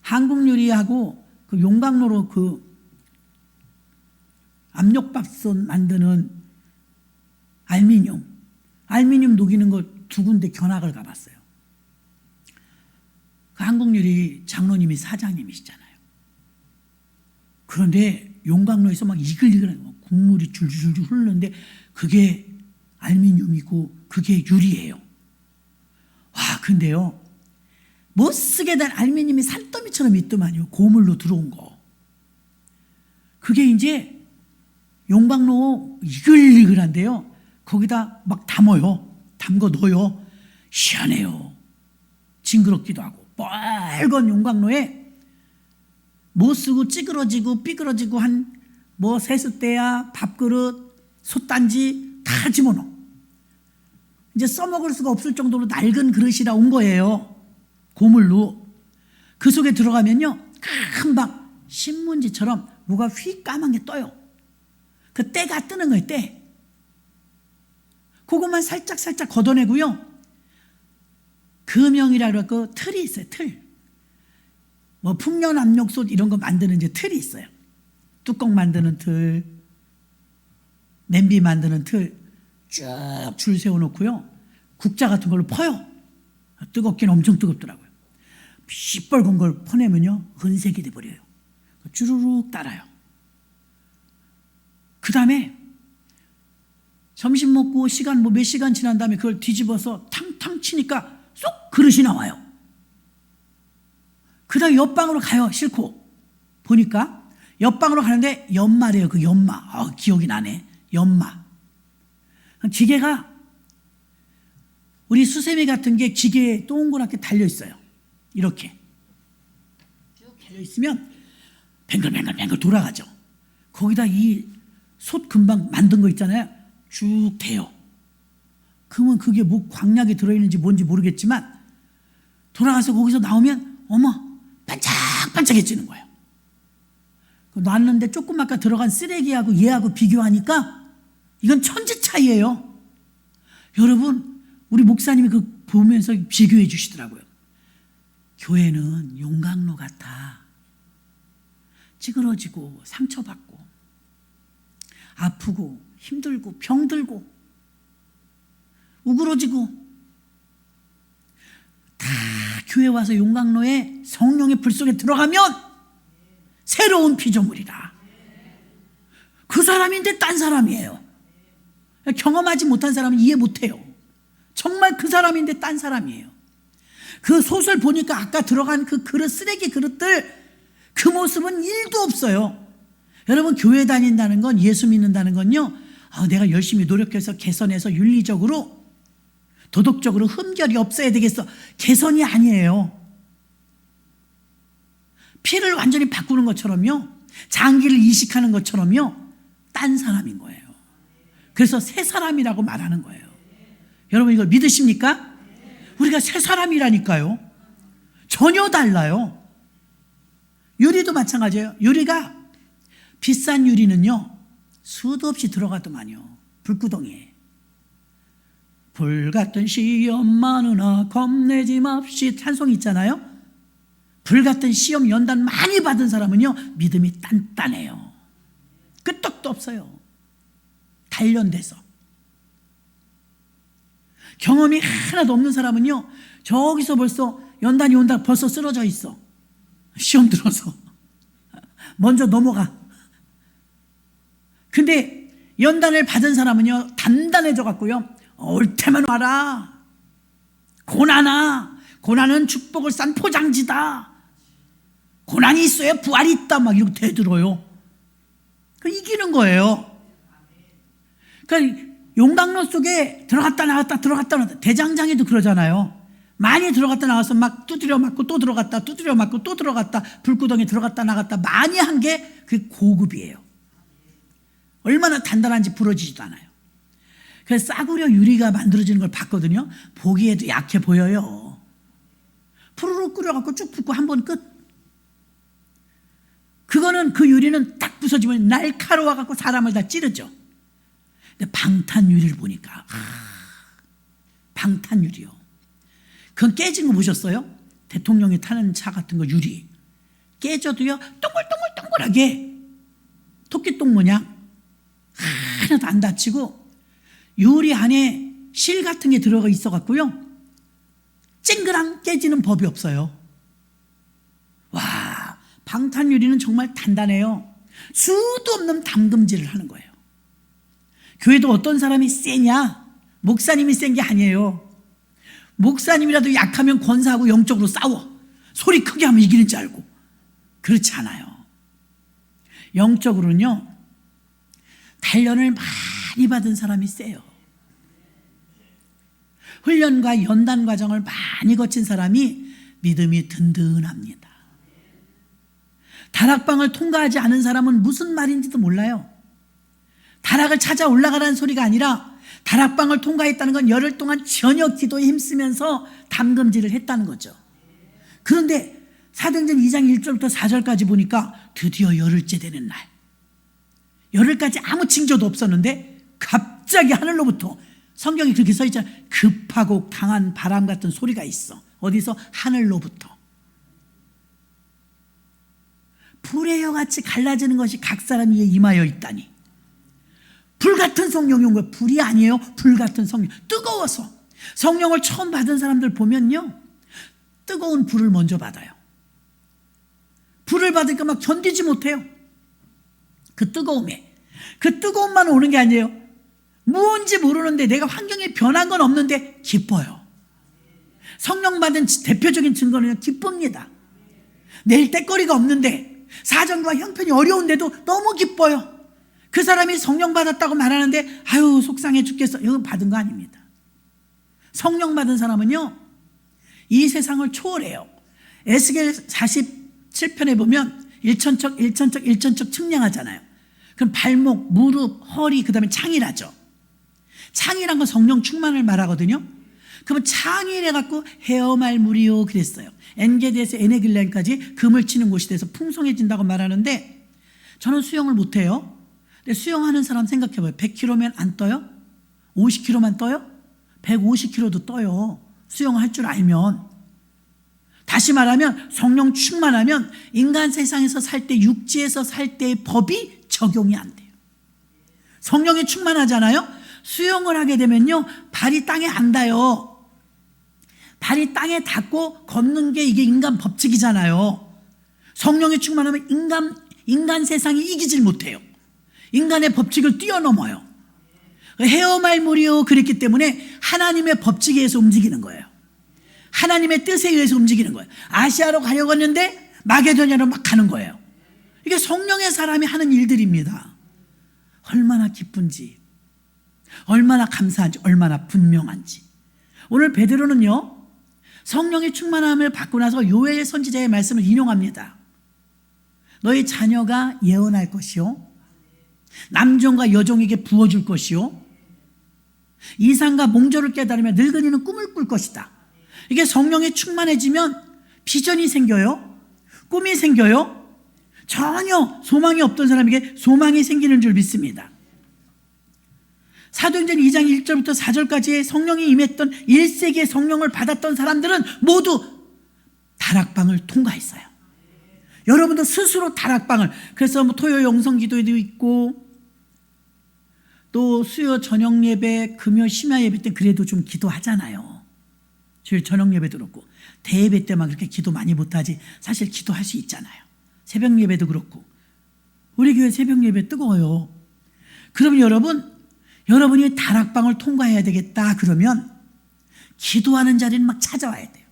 한국유리하고 그 용광로로 그 압력밥솥 만드는 알미늄 녹이는 거 2군데 견학을 가봤어요. 그 한국유리 장로님이 사장님이시잖아요. 그런데 용광로에서 막 이글이글한 국물이 줄줄줄 흐르는데 그게 알미늄이고 그게 유리예요. 와, 근데요. 못 쓰게 된 알미늄이 산더미처럼 있더만요. 고물로 들어온 거. 그게 이제 용광로 이글이글한데요. 거기다 막 담궈 넣어요. 시원해요. 징그럽기도 하고. 빨간 용광로에 못 쓰고 찌그러지고 삐그러지고 한 뭐 세숫대야 밥그릇 솥단지 다 집어넣어. 이제 써먹을 수가 없을 정도로 낡은 그릇이라 온 거예요. 고물로. 그 속에 들어가면요 금방 신문지처럼 뭐가 휙 까만 게 떠요. 그 때가 뜨는 거예요. 때. 그것만 살짝 걷어내고요. 금형이라고 그 틀이 있어요. 틀. 뭐 풍년압력솥 이런 거 만드는 이제 틀이 있어요. 뚜껑 만드는 틀, 냄비 만드는 틀 쭉 줄 세워놓고요. 국자 같은 걸로 퍼요. 뜨겁긴 엄청 뜨겁더라고요. 시뻘건 걸 퍼내면요 은색이 돼버려요. 주르륵 따라요. 그 다음에 점심 먹고 시간 몇 시간 지난 다음에 그걸 뒤집어서 탕탕 치니까 쏙 그릇이 나와요. 그 다음에 옆방으로 가요. 싫고 보니까 옆방으로 가는데 연마래요. 그 연마. 기억이 나네. 연마. 기계가 우리 수세미 같은 게 기계에 동그랗게 달려 있어요. 이렇게 쭉 달려 있으면 뱅글뱅글 돌아가죠. 거기다 이 솥 금방 만든 거 있잖아요. 쭉 대요. 그러면 그게 뭐 광약이 들어있는지 뭔지 모르겠지만 돌아가서 거기서 나오면 어머 반짝반짝해지는 거예요. 놨는데 조금 아까 들어간 쓰레기하고 얘하고 비교하니까 이건 천지 차이예요. 여러분, 우리 목사님이 그 보면서 비교해 주시더라고요. 교회는 용광로 같아. 찌그러지고 상처받고 아프고 힘들고 병들고 우그러지고 다 교회 와서 용광로에 성령의 불 속에 들어가면 새로운 피조물이라. 그 사람인데 딴 사람이에요. 경험하지 못한 사람은 이해 못해요. 정말 그 사람인데 딴 사람이에요. 그 솥을 보니까 아까 들어간 그 그릇, 쓰레기 그릇들, 그 모습은 1도 없어요. 여러분, 교회 다닌다는 건, 예수 믿는다는 건요, 내가 열심히 노력해서 개선해서 윤리적으로 도덕적으로 흠결이 없어야 되겠어. 개선이 아니에요. 피를 완전히 바꾸는 것처럼요, 장기를 이식하는 것처럼요, 딴 사람인 거예요. 그래서 새 사람이라고 말하는 거예요. 여러분, 이걸 믿으십니까? 우리가 새 사람이라니까요. 전혀 달라요. 유리도 마찬가지예요. 유리가, 비싼 유리는요, 수도 없이 들어가더만요. 불구덩이에. 불같은 시험 많으나 겁내지 맙시, 찬송 있잖아요. 불같은 시험 연단 많이 받은 사람은요, 믿음이 단단해요. 끄떡도 없어요. 단련돼서. 경험이 하나도 없는 사람은요, 저기서 벌써 연단이 온다 벌써 쓰러져 있어. 시험 들어서 먼저 넘어가. 근데 연단을 받은 사람은요, 단단해져 갖고요, 올 테면 와라. 고난은 축복을 싼 포장지다. 고난이 있어야 부활이 있다. 막 이렇게 대들어요. 이기는 거예요. 그러니까 용광로 속에 들어갔다 나갔다 들어갔다 나갔다, 대장장이도 그러잖아요. 많이 들어갔다 나가서 막 두드려 맞고 또 들어갔다 두드려 맞고 또 들어갔다, 불구덩이 들어갔다 나갔다 많이 한 게 그게 고급이에요. 얼마나 단단한지 부러지지도 않아요. 그래서 싸구려 유리가 만들어지는 걸 봤거든요. 보기에도 약해 보여요. 푸르르 끓여갖고 쭉 붓고 한 번 끝. 그거는, 그 유리는 딱 부서지면 날카로워갖고 사람을 다 찌르죠. 근데 방탄 유리를 보니까, 방탄 유리요. 그건 깨진 거 보셨어요? 대통령이 타는 차 같은 거 유리 깨져도요, 동글동글동글하게 토끼똥 모양 하나도 안 다치고, 유리 안에 실 같은 게 들어가 있어 갖고요, 쨍그랑 깨지는 법이 없어요. 와, 방탄 유리는 정말 단단해요. 수도 없는 담금질을 하는 거예요. 교회도 어떤 사람이 세냐? 목사님이 센 게 아니에요. 목사님이라도 약하면 권사하고 영적으로 싸워. 소리 크게 하면 이기는 줄 알고. 그렇지 않아요. 영적으로는요, 단련을 많이 받은 사람이 세요. 훈련과 연단 과정을 많이 거친 사람이 믿음이 든든합니다. 다락방을 통과하지 않은 사람은 무슨 말인지도 몰라요. 다락을 찾아 올라가라는 소리가 아니라, 다락방을 통과했다는 건 열흘 동안 전혀 기도에 힘쓰면서 담금질을 했다는 거죠. 그런데 사도행전 2장 1절부터 4절까지 보니까 드디어 열흘째 되는 날, 열흘까지 아무 징조도 없었는데 갑자기 하늘로부터, 성경이 그렇게 써 있잖아요. 급하고 강한 바람 같은 소리가 있어. 어디서? 하늘로부터. 불의 여같이 갈라지는 것이 각 사람 위에 임하여 있다니. 불같은 성령이 온 거예요. 불이 아니에요. 불같은 성령. 뜨거워서. 성령을 처음 받은 사람들 보면요, 뜨거운 불을 먼저 받아요. 불을 받으니까 막 견디지 못해요. 그 뜨거움에. 그 뜨거움만 오는 게 아니에요. 무언지 모르는데, 내가 환경이 변한 건 없는데 기뻐요. 성령 받은 대표적인 증거는 기쁩니다. 내일 때거리가 없는데, 사정과 형편이 어려운데도 너무 기뻐요. 그 사람이 성령 받았다고 말하는데 아유 속상해 죽겠어. 이건 받은 거 아닙니다. 성령 받은 사람은요 이 세상을 초월해요. 에스겔 47편에 보면 일천척 측량하잖아요. 그럼 발목, 무릎, 허리, 그 다음에 창이라죠. 창이란 건 성령 충만을 말하거든요. 그러면 창이래갖고 헤어말 물이요 그랬어요. 엔게디에서 에네글렌까지 금을 치는 곳이 돼서 풍성해진다고 말하는데 저는 수영을 못해요. 근데 수영하는 사람 생각해봐요. 100km면 안 떠요? 50km만 떠요? 150km도 떠요. 수영할 줄 알면. 다시 말하면 성령 충만하면 인간 세상에서 살 때, 육지에서 살 때의 법이 적용이 안 돼요. 성령이 충만하잖아요. 수영을 하게 되면요 발이 땅에 안 닿아요. 발이 땅에 닿고 걷는 게 이게 인간 법칙이잖아요. 성령이 충만하면 인간 세상이 이기질 못해요. 인간의 법칙을 뛰어넘어요. 헤어말물이요 그랬기 때문에 하나님의 법칙에 의해서 움직이는 거예요. 하나님의 뜻에 의해서 움직이는 거예요. 아시아로 가려고 했는데 마게도냐로 막 가는 거예요. 이게 성령의 사람이 하는 일들입니다. 얼마나 기쁜지, 얼마나 감사한지, 얼마나 분명한지. 오늘 베드로는요 성령의 충만함을 받고 나서 요엘 선지자의 말씀을 인용합니다. 너희 자녀가 예언할 것이요 남종과 여종에게 부어줄 것이요 이상과 몽조를 깨달으며 늙은이는 꿈을 꿀 것이다. 이게 성령이 충만해지면 비전이 생겨요. 꿈이 생겨요. 전혀 소망이 없던 사람에게 소망이 생기는 줄 믿습니다. 사도행전 2장 1절부터 4절까지의 성령이 임했던 1세기의 성령을 받았던 사람들은 모두 다락방을 통과했어요. 여러분도 스스로 다락방을, 그래서 뭐 토요 영성 기도회도 있고 또 수요 저녁 예배, 금요 심야 예배 때 그래도 좀 기도하잖아요. 주일 저녁 예배도 그렇고 대예배 때만 그렇게 기도 많이 못하지 사실 기도할 수 있잖아요. 새벽 예배도 그렇고 우리 교회 새벽 예배 뜨거워요. 그럼 여러분이 다락방을 통과해야 되겠다 그러면 기도하는 자리는 막 찾아와야 돼요.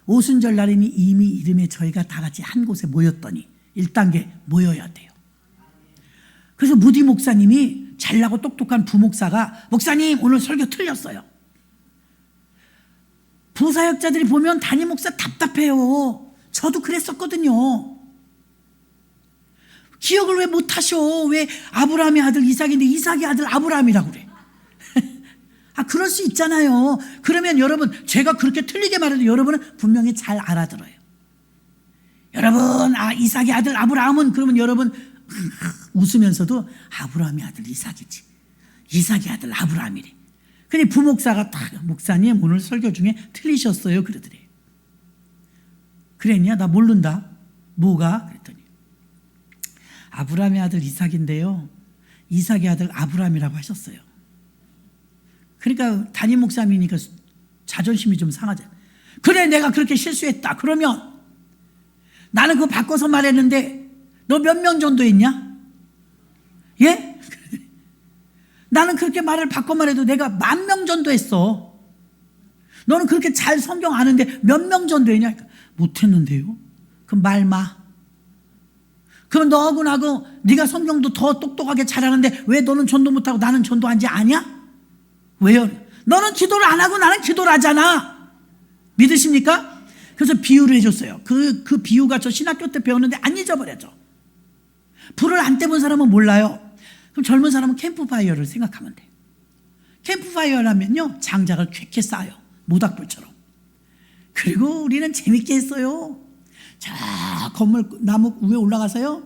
오순절 날이미 이미 이름에 저희가 다 같이 한 곳에 모였더니 1단계 모여야 돼요. 그래서 무디 목사님이 잘나고 똑똑한 부목사가 목사님 오늘 설교 틀렸어요. 부사역자들이 보면 담임 목사 답답해요. 저도 그랬었거든요. 기억을 왜 못하셔? 왜 아브라함의 아들 이삭인데 이삭의 아들 아브라함이라고 그래? 그럴 수 있잖아요. 그러면 여러분 제가 그렇게 틀리게 말해도 여러분은 분명히 잘 알아들어요. 여러분 이삭의 아들 아브라함은 그러면 여러분 웃으면서도 아브라함의 아들 이삭이지 이삭의 아들 아브라함이래. 근데 부목사가 딱 목사님 오늘 설교 중에 틀리셨어요 그러더래요. 그랬냐? 나 모른다. 뭐가? 그랬더니 아브라함의 아들 이삭인데요 이삭의 아들 아브라함이라고 하셨어요. 그러니까 담임 목사님이니까 자존심이 좀 상하잖아요. 그래 내가 그렇게 실수했다. 그러면 나는 그거 바꿔서 말했는데 너 몇 명 정도 했냐? 예? 나는 그렇게 말을 바꿔 말해도 내가 10,000명 정도 했어. 너는 그렇게 잘 성경 아는데 몇 명 정도 했냐? 못했는데요. 그럼 말 마. 그럼 너하고 나하고 네가 성경도 더 똑똑하게 잘하는데 왜 너는 전도 못하고 나는 전도한지 아냐? 왜요? 너는 기도를 안 하고 나는 기도를 하잖아. 믿으십니까? 그래서 비유를 해줬어요. 그 비유가 저 신학교 때 배웠는데 안 잊어버려져. 불을 안 떼본 사람은 몰라요. 그럼 젊은 사람은 캠프파이어를 생각하면 돼. 캠프파이어라면요 장작을 쾌쾌 쌓아요. 모닥불처럼. 그리고 우리는 재밌게 했어요. 자 건물 나무 위에 올라가서요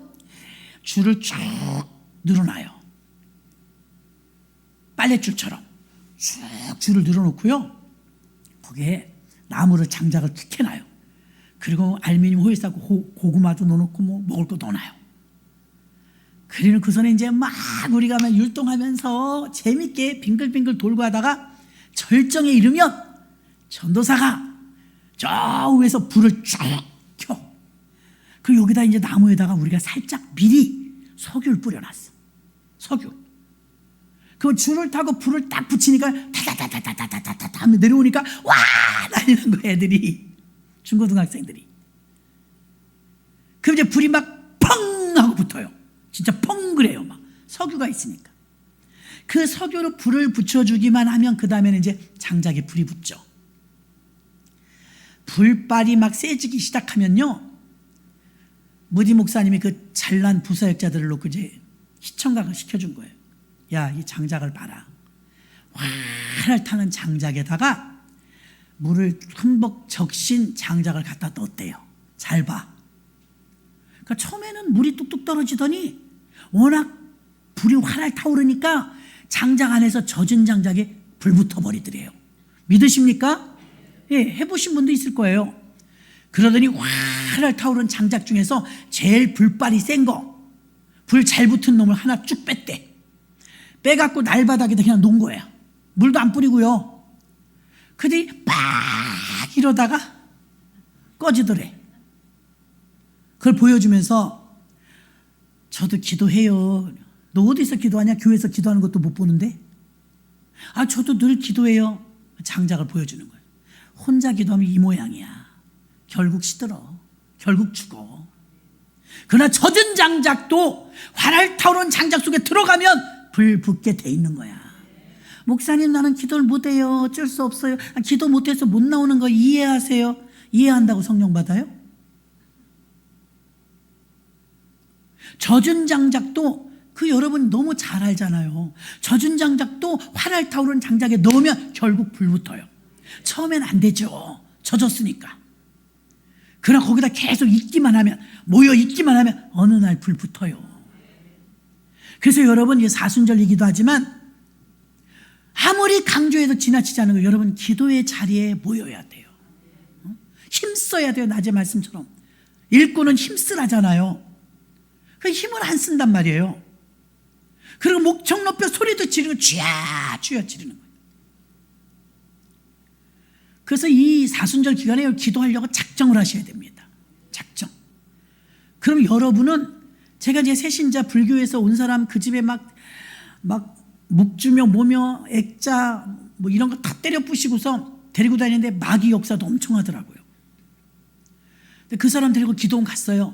줄을 쭉 늘어놔요. 빨랫줄처럼 쭉 줄을 늘어놓고요 거기에 나무를 장작을 툭 해놔요. 그리고 알루미늄 호일 싸고 고구마도 넣어놓고 뭐 먹을 거 넣어놔요. 그리고 그 전에 이제 막 우리가 막 율동하면서 재밌게 빙글빙글 돌고 하다가 절정에 이르면 전도사가 저 위에서 불을 쫙 켜. 그리고 여기다 이제 나무에다가 우리가 살짝 미리 석유를 뿌려놨어. 석유. 그 줄을 타고 불을 딱 붙이니까 타다다다다다다다 하면 내려오니까 와 난리난 거야 애들이. 중고등학생들이. 그럼 이제 불이 막 펑 하고 붙어요. 진짜 펑 그래요 막. 석유가 있으니까. 그 석유로 불을 붙여주기만 하면 그 다음에는 이제 장작에 불이 붙죠. 불발이 막 세지기 시작하면요, 무디 목사님이 그 잘난 부사역자들을 놓고 이제 시청각을 시켜준 거예요. 야, 이 장작을 봐라. 활활 타는 장작에다가 물을 흠뻑 적신 장작을 갖다 넣었대요. 잘 봐. 그러니까 처음에는 물이 뚝뚝 떨어지더니 워낙 불이 활활 타오르니까 장작 안에서 젖은 장작에 불 붙어버리더래요. 믿으십니까? 예, 해보신 분도 있을 거예요. 그러더니 활활 타오른 장작 중에서 제일 불발이 센 거, 불 잘 붙은 놈을 하나 쭉 뺐대. 빼갖고 날바닥에다 그냥 놓은 거야. 물도 안 뿌리고요. 그들이 막 이러다가 꺼지더래. 그걸 보여주면서 저도 기도해요. 너 어디서 기도하냐? 교회에서 기도하는 것도 못 보는데. 아, 저도 늘 기도해요. 장작을 보여주는 거예요. 혼자 기도하면 이 모양이야. 결국 시들어. 결국 죽어. 그러나 젖은 장작도 활활 타오르는 장작 속에 들어가면 불 붙게 돼 있는 거야. 목사님, 나는 기도를 못해요. 어쩔 수 없어요. 기도 못해서 못 나오는 거 이해하세요. 이해한다고 성령 받아요? 젖은 장작도 그 여러분 너무 잘 알잖아요. 젖은 장작도 활활 타오르는 장작에 넣으면 결국 불 붙어요. 처음엔 안 되죠. 젖었으니까. 그러나 거기다 계속 있기만 하면, 모여 있기만 하면 어느 날 불 붙어요. 그래서 여러분, 이제 사순절이기도 하지만 아무리 강조해도 지나치지 않은 거, 여러분 기도의 자리에 모여야 돼요. 힘써야 돼요. 낮의 말씀처럼. 일꾼은 힘쓰라잖아요. 그 힘을 안 쓴단 말이에요. 그리고 목청 높여 소리도 지르고 쥐야 지르는 거예요. 그래서 이 사순절 기간에 기도하려고 작정을 하셔야 됩니다. 작정. 그럼 여러분은, 제가 이제 새신자 불교에서 온 사람 그 집에 막 묵주며 뭐며 액자 뭐 이런 거 다 때려 부시고서 데리고 다니는데 마귀 역사도 엄청 하더라고요. 근데 그 사람 데리고 기도원 갔어요.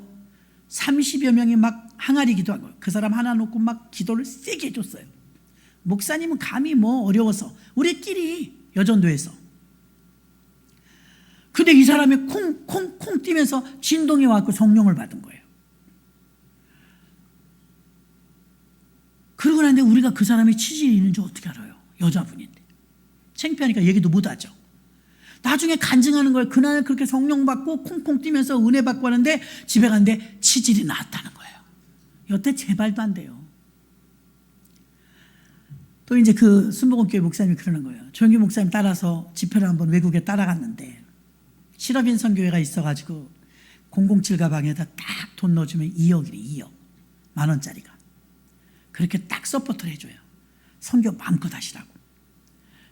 30여 명이 막 항아리 기도하고, 그 사람 하나 놓고 막 기도를 세게 해줬어요. 목사님은 감히 뭐 어려워서, 우리끼리 여전도에서. 근데 이 사람이 콩콩콩 뛰면서 진동이 와서 성령을 받은 거예요. 그러고 나는데 우리가 그 사람이 치질이 있는지 어떻게 알아요? 여자분인데. 창피하니까 얘기도 못하죠. 나중에 간증하는 걸, 그날 그렇게 성령 받고 콩콩 뛰면서 은혜 받고 하는데 집에 갔는데 치질이 나왔다는 거예요. 여태 제발도 안 돼요. 또 이제 그 순복음교회 목사님이 그러는 거예요. 조영기 목사님 따라서 집회를 한번 외국에 따라갔는데 실업인 선교회가 있어가지고 007 가방에다 딱 돈 넣어주면 2억이래. 2억. $10,000짜리가. 그렇게 딱 서포트를 해줘요. 선교 마음껏 하시라고.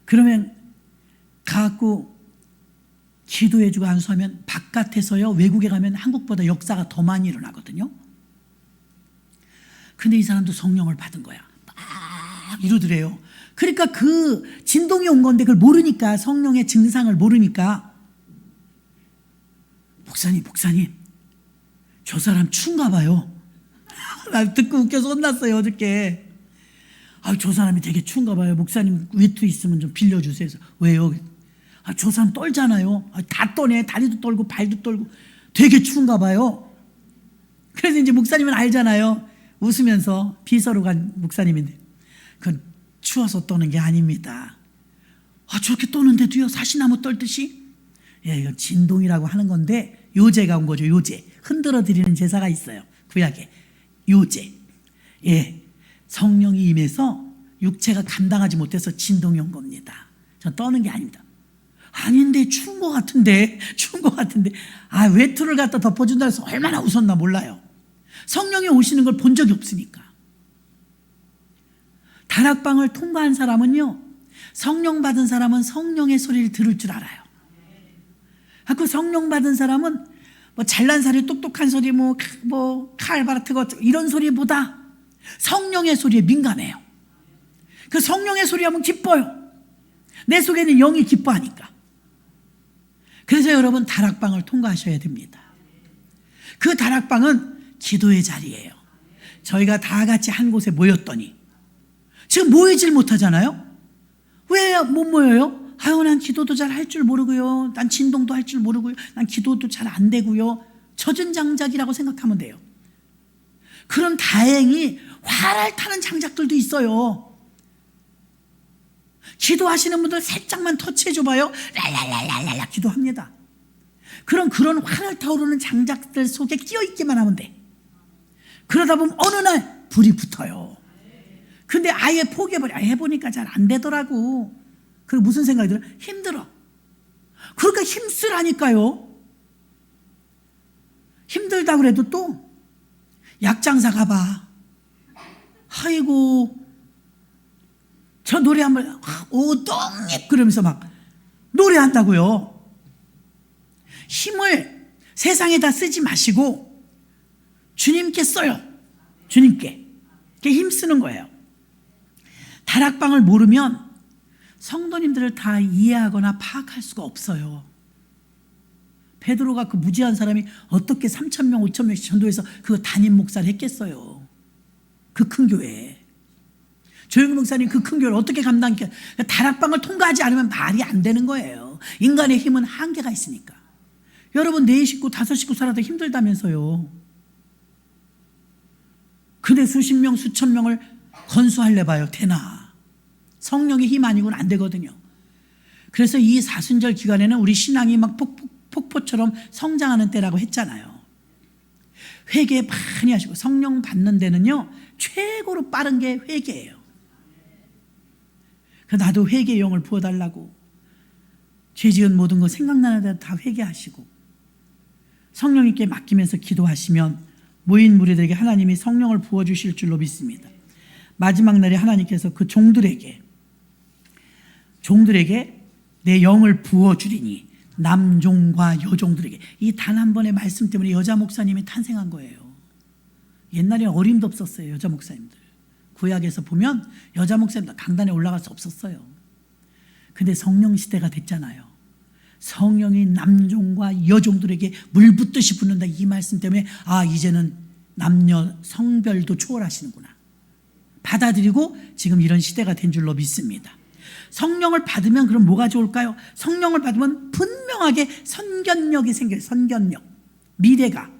그러면 가갖고 기도해주고 안수하면 바깥에서요, 외국에 가면 한국보다 역사가 더 많이 일어나거든요. 근데 이 사람도 성령을 받은 거야. 막 이러더래요. 그러니까 그 진동이 온 건데 그걸 모르니까, 성령의 증상을 모르니까, 목사님 저 사람 추운가 봐요. 나 듣고 웃겨서 혼났어요 어저께. 저 사람이 되게 추운가 봐요. 목사님 외투 있으면 좀 빌려주세요. 그래서 왜요? 저 사람 떨잖아요. 다 떠네. 다리도 떨고 발도 떨고 되게 추운가 봐요. 그래서 이제 목사님은 알잖아요. 웃으면서, 비서로 간 목사님인데, 그건 추워서 떠는 게 아닙니다. 저렇게 떠는데도요, 사시나무 떨듯이? 예, 이건 진동이라고 하는 건데, 요제가 온 거죠. 요제. 흔들어 드리는 제사가 있어요, 구약에. 요제. 예, 성령이 임해서 육체가 감당하지 못해서 진동이 온 겁니다. 전 떠는 게 아닙니다. 아닌데 추운 것 같은데. 외투를 갖다 덮어준다 해서 얼마나 웃었나 몰라요. 성령이 오시는 걸 본 적이 없으니까. 다락방을 통과한 사람은요, 성령 받은 사람은 성령의 소리를 들을 줄 알아요. 그 성령 받은 사람은 뭐 잘난 소리, 똑똑한 소리, 칼바라트고 이런 소리보다 성령의 소리에 민감해요. 그 성령의 소리하면 기뻐요. 내 속에는 영이 기뻐하니까. 그래서 여러분, 다락방을 통과하셔야 됩니다. 그 다락방은 기도의 자리예요. 저희가 다 같이 한 곳에 모였더니 지금 모이질 못하잖아요. 왜 못 모여요? 아유, 난 기도도 잘 할 줄 모르고요. 난 진동도 할 줄 모르고요. 난 기도도 잘 안 되고요. 젖은 장작이라고 생각하면 돼요. 그럼 다행히 화를 타는 장작들도 있어요. 기도하시는 분들 살짝만 터치해줘봐요. 랄랄랄랄랄라 기도합니다. 그럼 그런 화를 타오르는 장작들 속에 끼어있기만 하면 돼. 그러다 보면 어느 날 불이 붙어요. 근데 아예 포기해버려. 해보니까 잘 안 되더라고. 그리고 무슨 생각이 들어요? 힘들어. 그러니까 힘쓰라니까요. 힘들다고 그래도 또 약장사 가봐. 아이고, 저 노래 한번 오동잎 그러면서 막 노래한다고요. 힘을 세상에다 쓰지 마시고 주님께 써요. 주님께. 그게 힘쓰는 거예요. 다락방을 모르면 성도님들을 다 이해하거나 파악할 수가 없어요. 베드로가 그 무지한 사람이 어떻게 3,000명, 5,000명씩 전도해서 그 담임 목사를 했겠어요. 그 큰 교회에. 조영기 목사님 그 큰 교회를 어떻게 감당해? 다락방을 통과하지 않으면 말이 안 되는 거예요. 인간의 힘은 한계가 있으니까. 여러분 4식구, 5식구 살아도 힘들다면서요. 근데 수십 명, 수천 명을 건수할래 봐요. 되나? 성령의 힘 아니고는 안 되거든요. 그래서 이 사순절 기간에는 우리 신앙이 막 폭포처럼 성장하는 때라고 했잖아요. 회개 많이 하시고 성령 받는 데는요 최고로 빠른 게 회개예요. 나도 회개의 영을 부어달라고 죄 지은 모든 거 생각나는 대로 다 회개하시고 성령님께 맡기면서 기도하시면 모인 무리들에게 하나님이 성령을 부어주실 줄로 믿습니다. 마지막 날에 하나님께서 그 종들에게 내 영을 부어주리니 남종과 여종들에게. 이 단 한 번의 말씀 때문에 여자 목사님이 탄생한 거예요. 옛날에 어림도 없었어요. 여자 목사님들 구약에서 보면 여자 목사님들 강단에 올라갈 수 없었어요. 근데 성령 시대가 됐잖아요. 성령이 남종과 여종들에게 물 붓듯이 붓는다. 이 말씀 때문에 이제는 남녀 성별도 초월하시는구나 받아들이고 지금 이런 시대가 된 줄로 믿습니다. 성령을 받으면 그럼 뭐가 좋을까요? 성령을 받으면 분명하게 선견력이 생겨요. 선견력. 미래가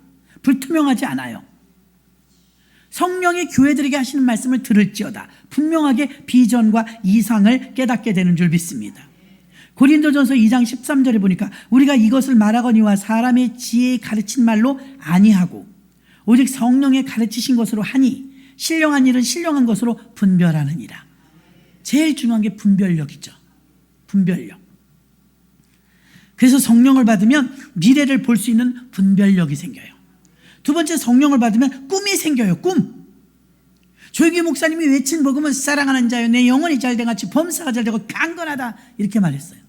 불투명하지 않아요. 성령이 교회들에게 하시는 말씀을 들을지어다 분명하게 비전과 이상을 깨닫게 되는 줄 믿습니다. 고린도전서 2장 13절에 보니까 우리가 이것을 말하거니와 사람의 지혜에 가르친 말로 아니하고 오직 성령의 가르치신 것으로 하니 신령한 일은 신령한 것으로 분별하느니라. 제일 중요한 게 분별력이죠. 분별력. 그래서 성령을 받으면 미래를 볼 수 있는 분별력이 생겨요. 두 번째, 성령을 받으면 꿈이 생겨요. 꿈. 조영기 목사님이 외친 복음은 사랑하는 자여 내 영혼이 잘된 같이 범사가 잘되고 강건하다 이렇게 말했어요.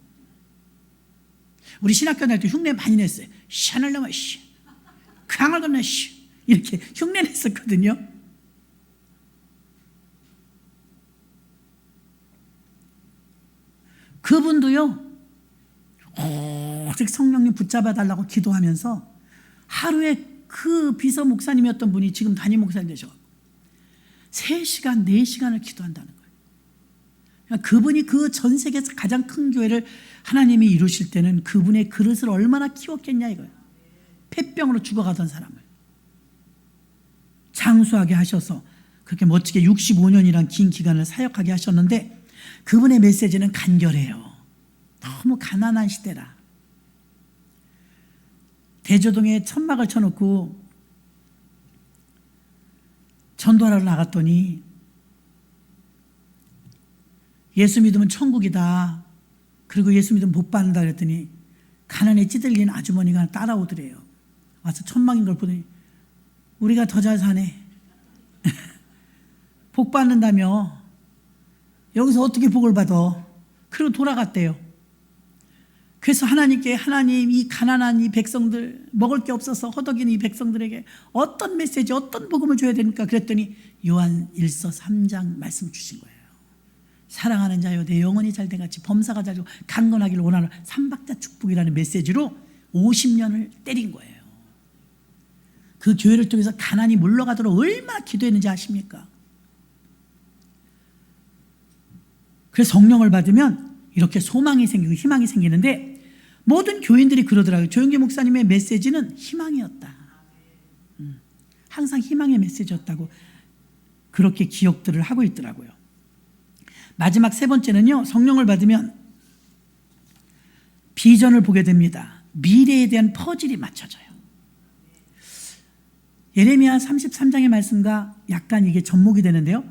우리 신학교 다닐 때 흉내 많이 냈어요. 산을 넘어 씨, 강을 건너 씨 이렇게 흉내 냈었거든요. 그분도요 오직 성령님 붙잡아 달라고 기도하면서 하루에 그 비서 목사님이었던 분이 지금 담임 목사님 되셔가지고 3시간, 4시간을 기도한다는 거예요. 그러니까 그분이 그 전 세계에서 가장 큰 교회를 하나님이 이루실 때는 그분의 그릇을 얼마나 키웠겠냐 이거예요. 폐병으로 죽어가던 사람을 장수하게 하셔서 그렇게 멋지게 65년이란 긴 기간을 사역하게 하셨는데 그분의 메시지는 간결해요. 너무 가난한 시대라. 대조동에 천막을 쳐놓고 전도하러 나갔더니 예수 믿으면 천국이다. 그리고 예수 믿으면 복 받는다 그랬더니 가난에 찌들린 아주머니가 하나 따라오더래요. 와서 천막인 걸 보더니 우리가 더 잘 사네. 복 받는다며 여기서 어떻게 복을 받아? 그리고 돌아갔대요. 그래서 하나님께 하나님 이 가난한 이 백성들 먹을 게 없어서 허덕이는 이 백성들에게 어떤 메시지 어떤 복음을 줘야 됩니까? 그랬더니 요한 1서 3장 말씀 주신 거예요. 사랑하는 자여 내 영혼이 잘된 같이 범사가 잘되고 강건하기를 원하는 삼박자 축복이라는 메시지로 50년을 때린 거예요. 그 교회를 통해서 가난이 물러가도록 얼마나 기도했는지 아십니까? 그래서 성령을 받으면 이렇게 소망이 생기고 희망이 생기는데 모든 교인들이 그러더라고요. 조영기 목사님의 메시지는 희망이었다. 항상 희망의 메시지였다고 그렇게 기억들을 하고 있더라고요. 마지막 세 번째는요. 성령을 받으면 비전을 보게 됩니다. 미래에 대한 퍼즐이 맞춰져요. 예레미야 33장의 말씀과 약간 이게 접목이 되는데요.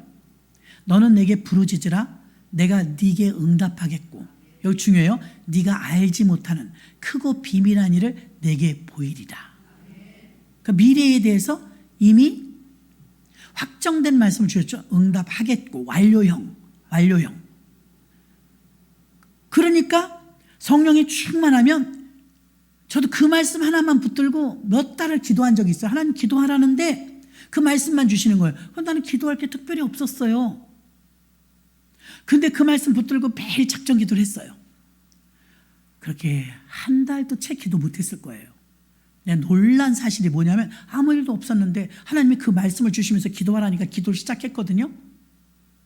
너는 내게 부르짖으라 내가 네게 응답하겠고, 여기 중요해요. 네가 알지 못하는 크고 비밀한 일을 내게 보이리라. 그러니까 미래에 대해서 이미 확정된 말씀을 주셨죠. 응답하겠고, 완료형. 그러니까 성령이 충만하면 저도 그 말씀 하나만 붙들고 몇 달을 기도한 적이 있어요. 하나님 기도하라는데 그 말씀만 주시는 거예요. 그럼 나는 기도할 게 특별히 없었어요. 근데 그 말씀 붙들고 매일 작정 기도를 했어요. 그렇게 한 달도 채 기도 못했을 거예요. 내가 놀란 사실이 뭐냐면 아무 일도 없었는데 하나님이 그 말씀을 주시면서 기도하라니까 기도를 시작했거든요.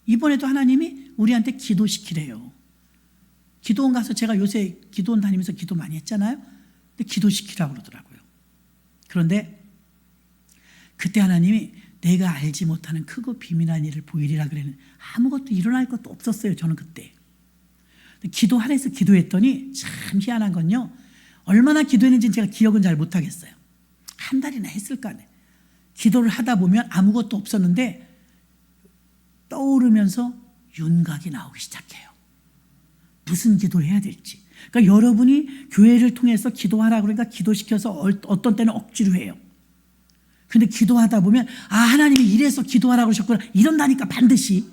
이번에도 하나님이 우리한테 기도시키래요. 기도원 가서 제가 요새 기도원 다니면서 기도 많이 했잖아요. 근데 기도시키라고 그러더라고요. 그런데 그때 하나님이 내가 알지 못하는 크고 비밀한 일을 보이리라 그랬는데 아무것도 일어날 것도 없었어요. 저는 그때. 기도하래서 기도했더니 참 희한한 건요. 얼마나 기도했는지는 제가 기억은 잘 못하겠어요. 한 달이나 했을까. 기도를 하다 보면 아무것도 없었는데 떠오르면서 윤곽이 나오기 시작해요. 무슨 기도를 해야 될지. 그러니까 여러분이 교회를 통해서 기도하라 그러니까 기도시켜서 어떤 때는 억지로 해요. 근데 기도하다 보면 아 하나님이 이래서 기도하라고 그러셨구나 이런다니까 반드시.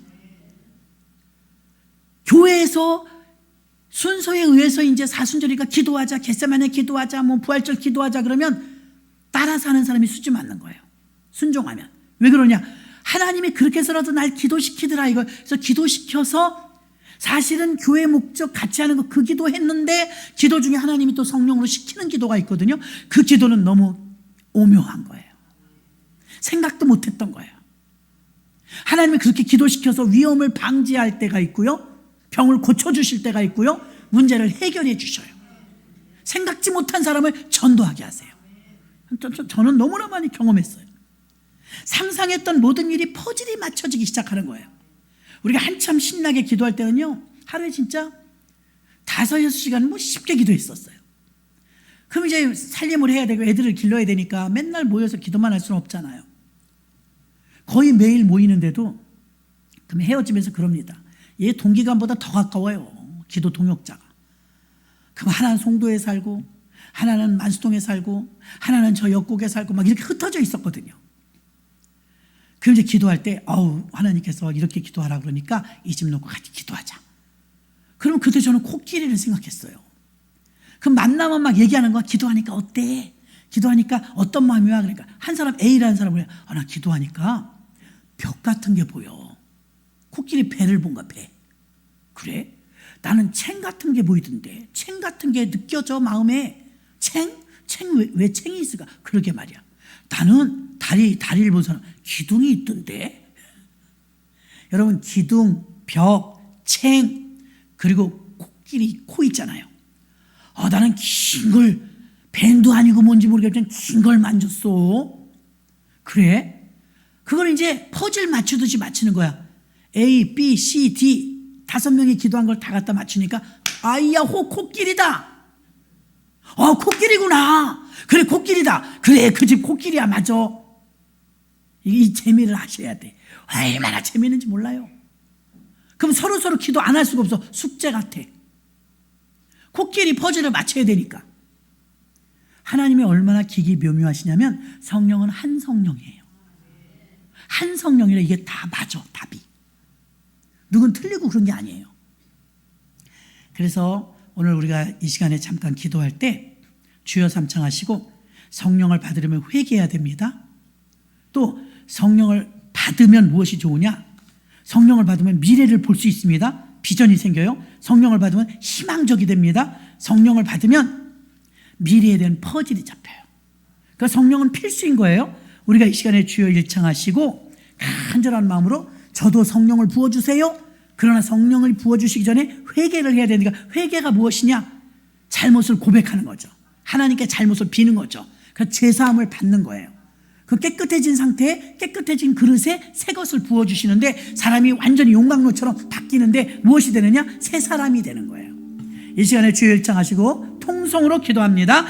교회에서 순서에 의해서 이제 사순절이니까 기도하자, 겟세마네 기도하자, 뭐 부활절 기도하자 그러면 따라서 하는 사람이 수지 맞는 거예요. 순종하면. 왜 그러냐? 하나님이 그렇게 해서라도 날 기도시키더라 이거. 그래서 기도시켜서 사실은 교회 목적 같이 하는 거 그 기도했는데 기도 중에 하나님이 또 성령으로 시키는 기도가 있거든요. 그 기도는 너무 오묘한 거예요. 생각도 못했던 거예요. 하나님이 그렇게 기도시켜서 위험을 방지할 때가 있고요. 병을 고쳐주실 때가 있고요. 문제를 해결해 주셔요. 생각지 못한 사람을 전도하게 하세요. 저는 너무나 많이 경험했어요. 상상했던 모든 일이 퍼즐이 맞춰지기 시작하는 거예요. 우리가 한참 신나게 기도할 때는요. 하루에 진짜 5-6시간 뭐 쉽게 기도했었어요. 그럼 이제 살림을 해야 되고 애들을 길러야 되니까 맨날 모여서 기도만 할 수는 없잖아요. 거의 매일 모이는데도 그럼 헤어지면서 그럽니다. 얘 동기간보다 더 가까워요. 기도 동역자가. 그럼 하나는 송도에 살고 하나는 만수동에 살고 하나는 저 역곡에 살고 막 이렇게 흩어져 있었거든요. 그럼 이제 기도할 때 하나님께서 이렇게 기도하라 그러니까 이 집 놓고 같이 기도하자. 그러면 그때 저는 코끼리를 생각했어요. 그럼 만나면 막 얘기하는 거야. 기도하니까 어때? 기도하니까 어떤 마음이 와? 그러니까 한 사람 A라는 사람은 나 기도하니까 벽 같은 게 보여. 코끼리 배를 본 거야. 배. 그래? 나는 챙 같은 게 보이던데. 챙 같은 게 느껴져 마음에. 챙? 왜 챙이 있을까? 그러게 말이야. 나는 다리를 보서는 기둥이 있던데. 여러분 기둥, 벽, 챙 그리고 코끼리 코 있잖아요. 나는 긴 걸 밴도 아니고 뭔지 모르겠지만 긴 걸 만졌어. 그래? 그걸 이제 퍼즐 맞추듯이 맞추는 거야. A, B, C, D 5명이 기도한 걸 다 갖다 맞추니까 아이야호 코끼리다. 코끼리구나. 그래 코끼리다. 그래 그 집 코끼리야 맞아. 이 재미를 아셔야 돼. 얼마나 재미있는지 몰라요. 그럼 서로 기도 안 할 수가 없어. 숙제 같아. 코끼리 퍼즐을 맞춰야 되니까. 하나님이 얼마나 기기묘묘하시냐면 성령은 한 성령이에요. 한 성령이라 이게 다 맞아. 답이. 누군 틀리고 그런 게 아니에요. 그래서 오늘 우리가 이 시간에 잠깐 기도할 때 주여 삼창하시고 성령을 받으려면 회개해야 됩니다. 또 성령을 받으면 무엇이 좋으냐? 성령을 받으면 미래를 볼 수 있습니다. 비전이 생겨요. 성령을 받으면 희망적이 됩니다. 성령을 받으면 미래에 대한 퍼즐이 잡혀요. 그러니까 성령은 필수인 거예요. 우리가 이 시간에 주여 일창하시고 간절한 마음으로 저도 성령을 부어주세요. 그러나 성령을 부어주시기 전에 회개를 해야 되니까, 회개가 무엇이냐? 잘못을 고백하는 거죠. 하나님께 잘못을 비는 거죠. 그 제사함을 받는 거예요. 그 깨끗해진 상태에 깨끗해진 그릇에 새 것을 부어주시는데 사람이 완전히 용광로처럼 바뀌는데 무엇이 되느냐? 새 사람이 되는 거예요. 이 시간에 주여 일창하시고 통성으로 기도합니다.